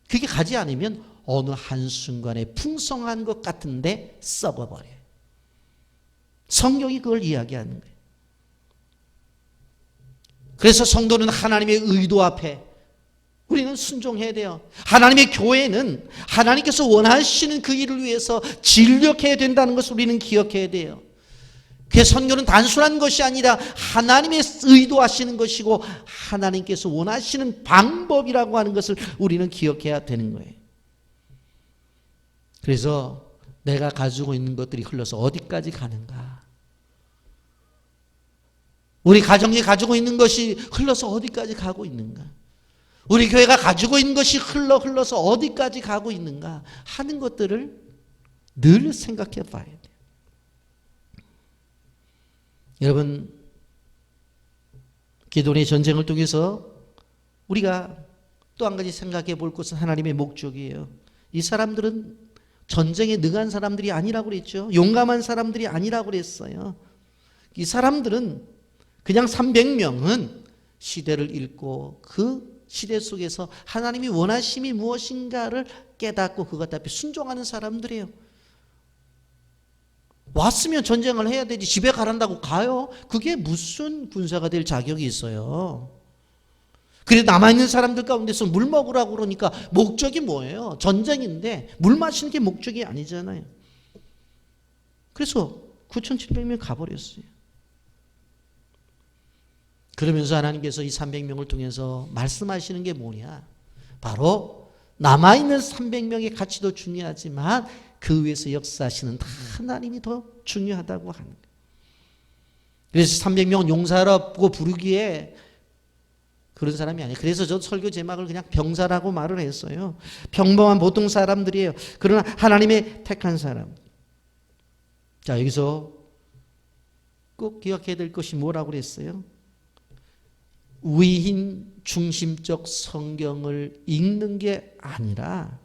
그게 가지 않으면 어느 한순간에 풍성한 것 같은데 썩어버려요. 성경이 그걸 이야기하는 거예요. 그래서 성도는 하나님의 의도 앞에 우리는 순종해야 돼요. 하나님의 교회는 하나님께서 원하시는 그 일을 위해서 진력해야 된다는 것을 우리는 기억해야 돼요. 그 선교는 단순한 것이 아니라 하나님의 의도하시는 것이고 하나님께서 원하시는 방법이라고 하는 것을 우리는 기억해야 되는 거예요. 그래서 내가 가지고 있는 것들이 흘러서 어디까지 가는가? 우리 가정이 가지고 있는 것이 흘러서 어디까지 가고 있는가? 우리 교회가 가지고 있는 것이 흘러서 어디까지 가고 있는가 하는 것들을 늘 생각해 봐야 돼요. 여러분, 기도의 전쟁을 통해서 우리가 또 한 가지 생각해 볼 것은 하나님의 목적이에요. 이 사람들은 전쟁에 능한 사람들이 아니라고 그랬죠. 용감한 사람들이 아니라고 그랬어요. 이 사람들은 그냥 300명은 시대를 읽고 그 시대 속에서 하나님이 원하심이 무엇인가를 깨닫고 그것 앞에 순종하는 사람들이에요. 왔으면 전쟁을 해야 되지 집에 가란다고 가요? 그게 무슨 군사가 될 자격이 있어요? 그래 남아있는 사람들 가운데서 물 먹으라고 그러니까 목적이 뭐예요? 전쟁인데 물 마시는 게 목적이 아니잖아요. 그래서 9,700명 가버렸어요. 그러면서 하나님께서 이 300명을 통해서 말씀하시는 게 뭐냐? 바로 남아있는 300명의 가치도 중요하지만 그 위에서 역사하시는 하나님이 더 중요하다고 하는 거예요. 그래서 300명은 용사라고 부르기에 그런 사람이 아니에요. 그래서 저 설교 제목을 그냥 병사라고 말을 했어요. 평범한 보통 사람들이에요. 그러나 하나님의 택한 사람. 자, 여기서 꼭 기억해야 될 것이 뭐라고 그랬어요? 위인 중심적 성경을 읽는 게 아니라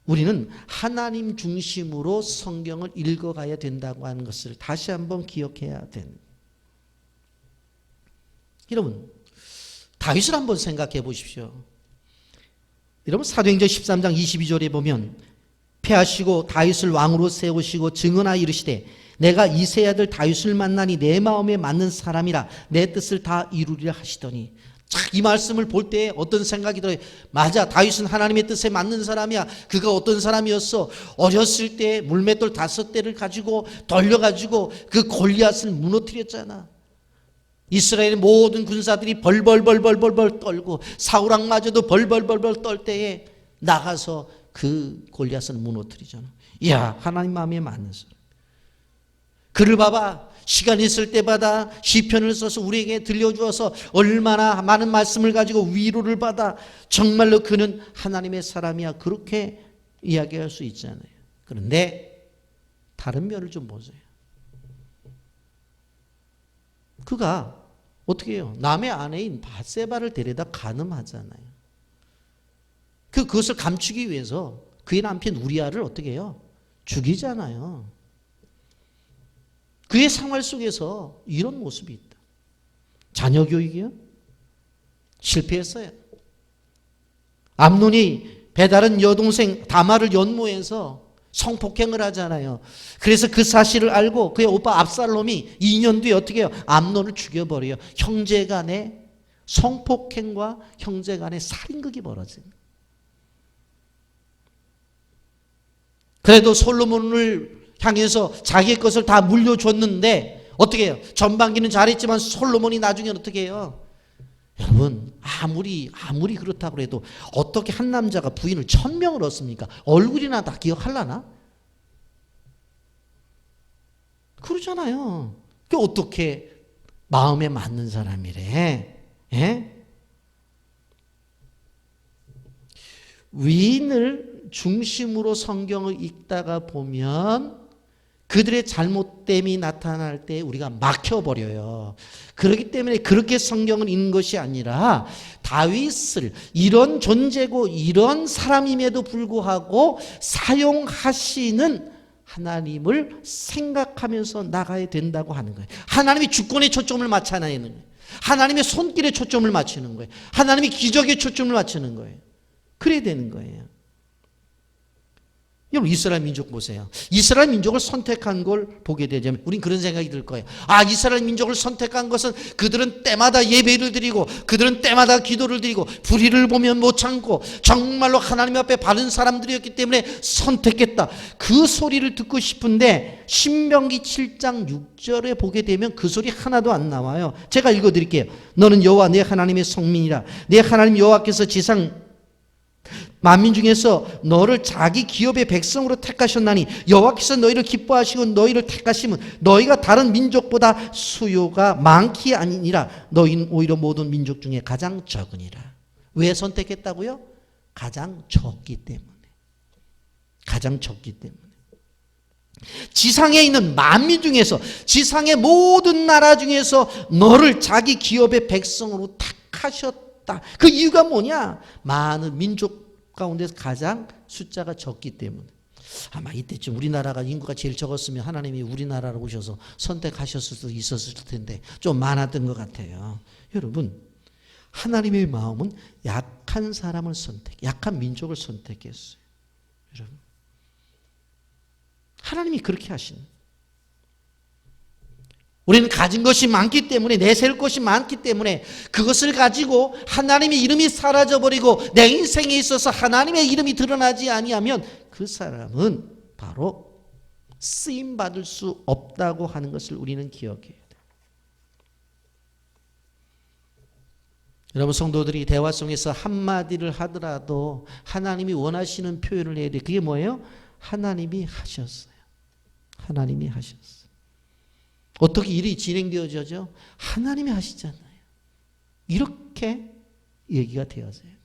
우리는 하나님 중심으로 성경을 읽어가야 된다고 하는 것을 다시 한번 기억해야 됩니다. 여러분, 다윗을 한번 생각해 보십시오. 여러분, 사도행전 13장 22절에 보면 패하시고 다윗을 왕으로 세우시고 증언하여 이르시되 내가 이새의 아들 다윗을 만나니 내 마음에 맞는 사람이라 내 뜻을 다 이루리라 하시더니, 이 말씀을 볼 때 어떤 생각이 들어요? 맞아, 다윗은 하나님의 뜻에 맞는 사람이야. 그가 어떤 사람이었어? 어렸을 때 물맷돌 5대를 가지고 돌려가지고 그 골리앗을 무너뜨렸잖아. 이스라엘의 모든 군사들이 벌벌 떨고 사울왕마저도 벌벌 떨 때에 나가서 그 골리앗을 무너뜨리잖아. 이야, 하나님 마음에 맞는 사람. 그를 봐봐. 시간 있을 때마다 시편을 써서 우리에게 들려주어서 얼마나 많은 말씀을 가지고 위로를 받아. 정말로 그는 하나님의 사람이야. 그렇게 이야기할 수 있잖아요. 그런데 다른 면을 좀 보세요. 그가 어떻게 해요? 남의 아내인 밧세바를 데려다 간음하잖아요. 그것을 감추기 위해서 그의 남편 우리아를 어떻게 해요? 죽이잖아요. 그의 생활 속에서 이런 모습이 있다. 자녀 교육이요? 실패했어요. 암논이 배다른 여동생 다말을 연모해서 성폭행을 하잖아요. 그래서 그 사실을 알고 그의 오빠 압살롬이 2년 뒤에 어떻게 해요? 암논을 죽여버려요. 형제간의 성폭행과 형제간의 살인극이 벌어집니다. 그래도 솔로몬을 향해서 자기의 것을 다 물려줬는데 어떻게 해요? 전반기는 잘했지만 솔로몬이 나중에 어떻게 해요? 여러분, 아무리 그렇다고 해도 어떻게 한 남자가 부인을 1000명을 얻습니까? 얼굴이나 다 기억하려나? 그러잖아요. 그 어떻게 마음에 맞는 사람이래? 예? 위인을 중심으로 성경을 읽다가 보면 그들의 잘못됨이 나타날 때 우리가 막혀버려요. 그렇기 때문에 그렇게 성경을 읽는 것이 아니라 다윗을 이런 존재고 이런 사람임에도 불구하고 사용하시는 하나님을 생각하면서 나가야 된다고 하는 거예요. 하나님이 주권에 초점을 맞춰야 하는 거예요. 하나님의 손길에 초점을 맞추는 거예요. 하나님이 기적에 초점을 맞추는 거예요. 그래야 되는 거예요. 여러분 이스라엘 민족 보세요. 이스라엘 민족을 선택한 걸 보게 되자면 우린 그런 생각이 들 거예요. 아, 이스라엘 민족을 선택한 것은 그들은 때마다 예배를 드리고 그들은 때마다 기도를 드리고 불의를 보면 못 참고 정말로 하나님 앞에 바른 사람들이었기 때문에 선택했다. 그 소리를 듣고 싶은데 신명기 7장 6절에 보게 되면 그 소리 하나도 안 나와요. 제가 읽어드릴게요. 너는 여호와 내 하나님의 성민이라. 내 하나님 여호와께서 지상 만민 중에서 너를 자기 기업의 백성으로 택하셨나니 여호와께서 너희를 기뻐하시고 너희를 택하시면 너희가 다른 민족보다 수요가 많기 아니니라. 너희는 오히려 모든 민족 중에 가장 적으니라. 왜 선택했다고요? 가장 적기 때문에. 가장 적기 때문에. 지상에 있는 만민 중에서, 지상의 모든 나라 중에서 너를 자기 기업의 백성으로 택하셨다. 그 이유가 뭐냐? 많은 민족 가운데서 가장 숫자가 적기 때문에. 아마 이때쯤 우리나라가 인구가 제일 적었으면 하나님이 우리나라로 오셔서 선택하셨을 수도 있었을 텐데 좀 많았던 것 같아요. 여러분, 하나님의 마음은 약한 사람을 약한 민족을 선택했어요. 여러분, 하나님이 그렇게 하시는. 우리는 가진 것이 많기 때문에, 내세울 것이 많기 때문에 그것을 가지고 하나님의 이름이 사라져버리고 내 인생에 있어서 하나님의 이름이 드러나지 아니하면 그 사람은 바로 쓰임받을 수 없다고 하는 것을 우리는 기억해야 돼요. 여러분, 성도들이 대화 속에서 한마디를 하더라도 하나님이 원하시는 표현을 해야 돼요. 그게 뭐예요? 하나님이 하셨어요. 하나님이 하셨어요. 어떻게 일이 진행되어져죠? 하나님이 하시잖아요. 이렇게 얘기가 되어져야 돼요.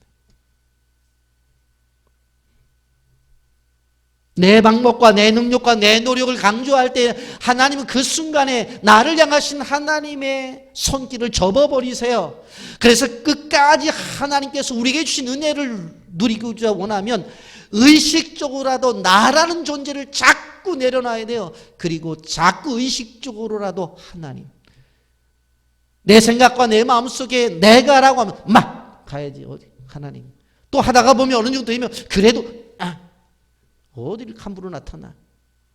내 방법과 내 능력과 내 노력을 강조할 때 하나님은 그 순간에 나를 향하신 하나님의 손길을 접어버리세요. 그래서 끝까지 하나님께서 우리에게 주신 은혜를 누리고자 원하면 의식적으로라도 나라는 존재를 자꾸 내려놔야 돼요. 그리고 자꾸 의식적으로라도 하나님, 내 생각과 내 마음속에 내가라고 하면 막 가야지. 어디 하나님. 또 하다가 보면 어느 정도 되면 그래도 어디를 함부로 나타나.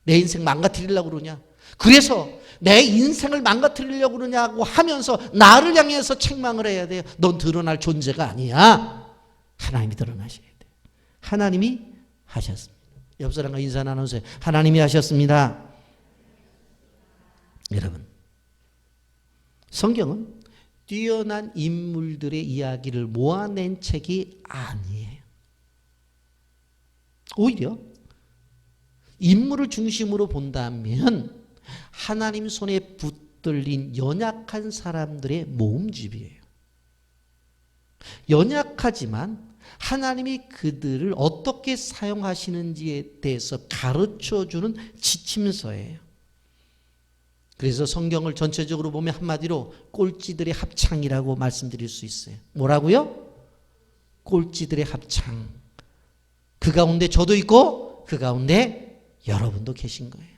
내 인생 망가뜨리려고 그러냐. 그래서 내 인생을 망가뜨리려고 그러냐고 하면서 나를 향해서 책망을 해야 돼요. 넌 드러날 존재가 아니야. 하나님이 드러나셔야 돼요. 하나님이 하셨습니다. 옆 사람과 인사 나누세요. 하나님이 하셨습니다. 여러분, 성경은 뛰어난 인물들의 이야기를 모아낸 책이 아니에요. 오히려 인물을 중심으로 본다면 하나님 손에 붙들린 연약한 사람들의 모음집이에요. 연약하지만 하나님이 그들을 어떻게 사용하시는지에 대해서 가르쳐주는 지침서예요. 그래서 성경을 전체적으로 보면 한마디로 꼴찌들의 합창이라고 말씀드릴 수 있어요. 뭐라고요? 꼴찌들의 합창. 그 가운데 저도 있고 그 가운데 여러분도 계신 거예요.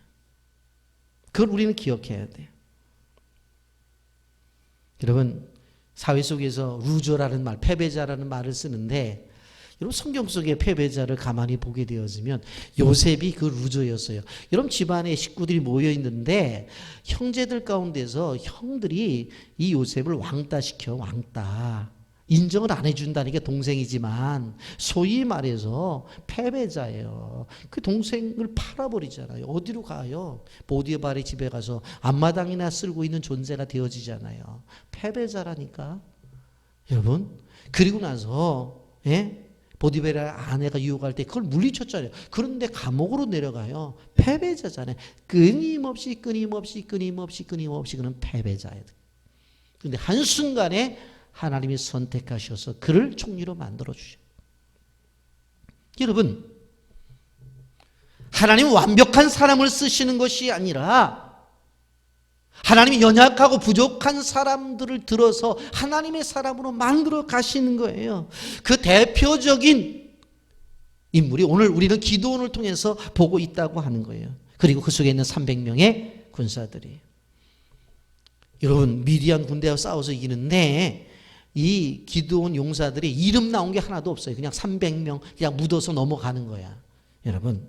그걸 우리는 기억해야 돼요. 여러분, 사회 속에서 루저라는 말, 패배자라는 말을 쓰는데 여러분, 성경 속의 패배자를 가만히 보게 되어지면 요셉이 그 루저였어요. 여러분, 집안에 식구들이 모여 있는데 형제들 가운데서 형들이 이 요셉을 왕따시켜. 왕따. 인정을 안 해준다는 게 동생이지만 소위 말해서 패배자예요. 그 동생을 팔아버리잖아요. 어디로 가요? 보디발의 집에 가서 앞마당이나 쓸고 있는 존재가 되어지잖아요. 패배자라니까. 여러분, 그리고 나서 보디발의 아내가 유혹할 때 그걸 물리쳤잖아요. 그런데 감옥으로 내려가요. 패배자잖아요. 끊임없이 그는 패배자예요. 그런데 한순간에 하나님이 선택하셔서 그를 총리로 만들어 주셔. 여러분, 하나님은 완벽한 사람을 쓰시는 것이 아니라 하나님이 연약하고 부족한 사람들을 들어서 하나님의 사람으로 만들어 가시는 거예요. 그 대표적인 인물이 오늘 우리는 기드온을 통해서 보고 있다고 하는 거예요. 그리고 그 속에 있는 300명의 군사들이. 여러분, 미디안 군대와 싸워서 이기는데 이 기드온 용사들이 이름 나온 게 하나도 없어요. 그냥 300명 그냥 묻어서 넘어가는 거야. 여러분,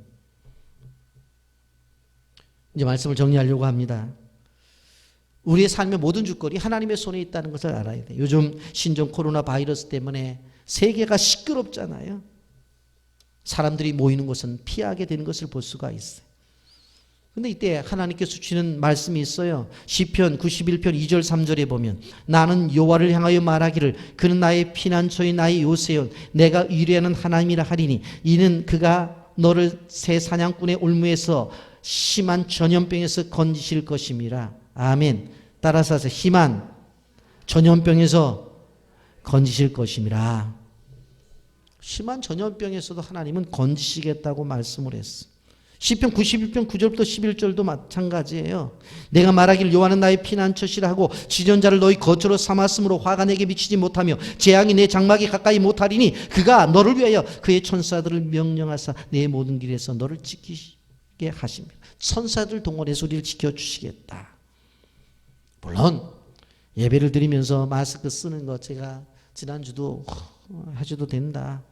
이제 말씀을 정리하려고 합니다. 우리의 삶의 모든 주권이 하나님의 손에 있다는 것을 알아야 돼요. 요즘 신종 코로나 바이러스 때문에 세계가 시끄럽잖아요. 사람들이 모이는 곳은 피하게 되는 것을 볼 수가 있어요. 근데 이때 하나님께서 주시는 말씀이 있어요. 시편 91편 2절 3절에 보면 나는 여호와를 향하여 말하기를 그는 나의 피난처인 나의 요새요 내가 의뢰하는 하나님이라 하리니 이는 그가 너를 새 사냥꾼의 올무에서 심한 전염병에서 건지실 것임이라. 아멘. 따라서 하세요. 심한 전염병에서 건지실 것임이라. 심한 전염병에서도 하나님은 건지시겠다고 말씀을 했어요. 시편 91편 9절부터 11절도 마찬가지예요. 내가 말하기를 여호와는 나의 피난처시라 하고 지존자를 너희 거처로 삼았으므로 화가 내게 미치지 못하며 재앙이 내 장막에 가까이 못하리니 그가 너를 위하여 그의 천사들을 명령하사 내 모든 길에서 너를 지키게 하십니다. 천사들 동원해서 우리를 지켜주시겠다. 물론 예배를 드리면서 마스크 쓰는 거 제가 지난주도 하셔도 된다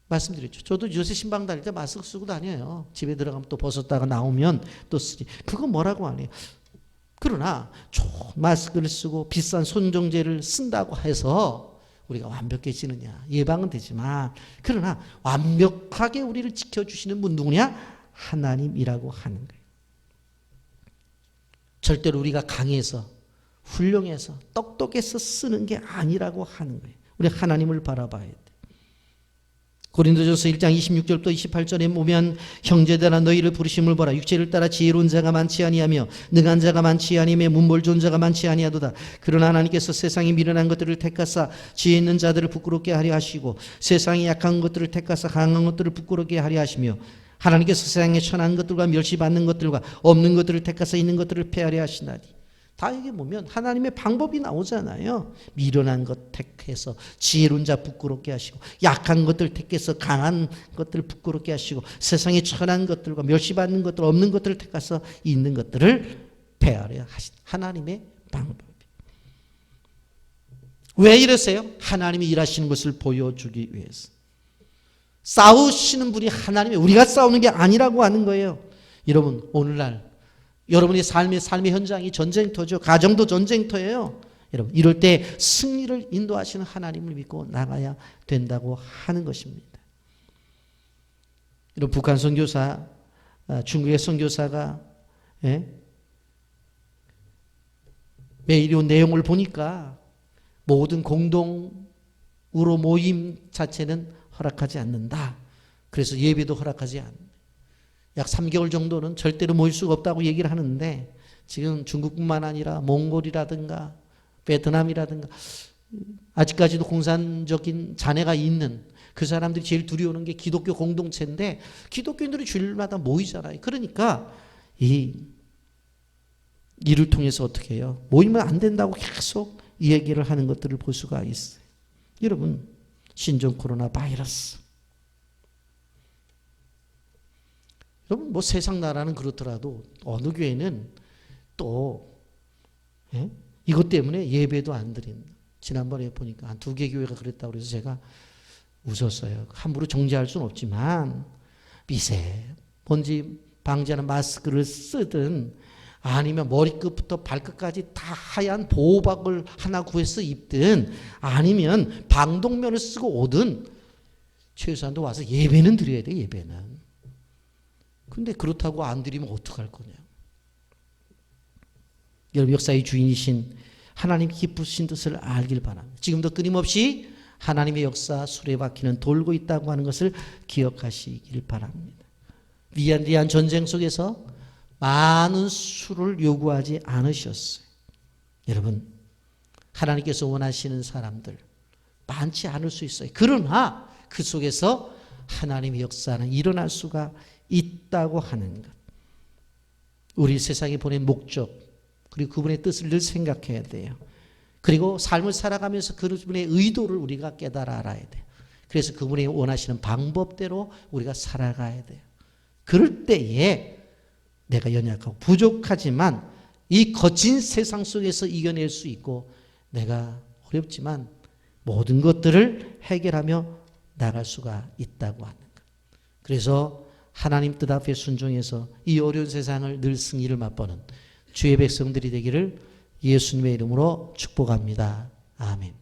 말씀드렸죠. 저도 요새 신방 다닐 때 마스크 쓰고 다녀요. 집에 들어가면 또 벗었다가 나오면 또 쓰지. 그건 뭐라고 안 해요. 그러나 마스크를 쓰고 비싼 손정제를 쓴다고 해서 우리가 완벽해지느냐. 예방은 되지만 그러나 완벽하게 우리를 지켜주시는 분 누구냐? 하나님이라고 하는 거예요. 절대로 우리가 강해서 훌륭해서 똑똑해서 쓰는 게 아니라고 하는 거예요. 우리 하나님을 바라봐야 돼. 고린도전서 1장 26절부터 28절에 보면 형제들아 너희를 부르심을 보라. 육체를 따라 지혜로운 자가 많지 아니하며 능한 자가 많지 아니하며 문벌 좋은 자가 많지 아니하도다. 그러나 하나님께서 세상에 미련한 것들을 택하사 지혜 있는 자들을 부끄럽게 하려 하시고 세상에 약한 것들을 택하사 강한 것들을 부끄럽게 하려 하시며 하나님께서 세상에 천한 것들과 멸시받는 것들과 없는 것들을 택하사 있는 것들을 폐하려 하시나니. 다 여기 보면 하나님의 방법이 나오잖아요. 미련한 것 택해서 지혜로운 자 부끄럽게 하시고 약한 것들 택해서 강한 것들을 부끄럽게 하시고 세상에 천한 것들과 멸시받는 것들 없는 것들을 택해서 있는 것들을 폐하려 하신 하나님의 방법. 왜 이러세요? 하나님이 일하시는 것을 보여주기 위해서. 싸우시는 분이 하나님이 우리가 싸우는 게 아니라고 하는 거예요. 여러분 오늘날 여러분의 삶의 현장이 전쟁터죠. 가정도 전쟁터예요. 여러분 이럴 때 승리를 인도하시는 하나님을 믿고 나가야 된다고 하는 것입니다. 여러분 북한 선교사, 중국의 선교사가 매일 이 내용을 보니까 모든 공동으로 모임 자체는 허락하지 않는다. 그래서 예배도 허락하지 않는다. 약 3개월 정도는 절대로 모일 수가 없다고 얘기를 하는데 지금 중국뿐만 아니라 몽골이라든가 베트남이라든가 아직까지도 공산적인 잔해가 있는 그 사람들이 제일 두려워하는 게 기독교 공동체인데 기독교인들이 주일마다 모이잖아요. 그러니까 이를 통해서 어떻게 해요? 모이면 안 된다고 계속 이 얘기를 하는 것들을 볼 수가 있어요. 여러분 신종 코로나 바이러스 여러분 뭐 세상 나라는 그렇더라도 어느 교회는 또 이것 때문에 예배도 안 드린다. 지난번에 보니까 한 2개 교회가 그랬다고 그래서 제가 웃었어요. 함부로 정죄할 수는 없지만 미세먼지 방지하는 마스크를 쓰든 아니면 머리끝부터 발끝까지 다 하얀 보호박을 하나 구해서 입든 아니면 방독면을 쓰고 오든 최소한도 와서 예배는 드려야 돼. 예배는. 근데 그렇다고 안 드리면 어떡할 거냐. 여러분 역사의 주인이신 하나님 기쁘신 뜻을 알길 바랍니다. 지금도 끊임없이 하나님의 역사 수레바퀴는 돌고 있다고 하는 것을 기억하시길 바랍니다. 위대한 전쟁 속에서 많은 수를 요구하지 않으셨어요. 여러분 하나님께서 원하시는 사람들 많지 않을 수 있어요. 그러나 그 속에서 하나님의 역사는 일어날 수가 있다고 하는 것. 우리 세상에 보낸 목적, 그리고 그분의 뜻을 늘 생각해야 돼요. 그리고 삶을 살아가면서 그분의 의도를 우리가 깨달아 알아야 돼요. 그래서 그분이 원하시는 방법대로 우리가 살아가야 돼요. 그럴 때에 내가 연약하고 부족하지만 이 거친 세상 속에서 이겨낼 수 있고, 내가 어렵지만 모든 것들을 해결하며 나갈 수가 있다고 하는 것. 그래서 하나님 뜻 앞에 순종해서 이 어려운 세상을 늘 승리를 맛보는 주의 백성들이 되기를 예수님의 이름으로 축복합니다. 아멘.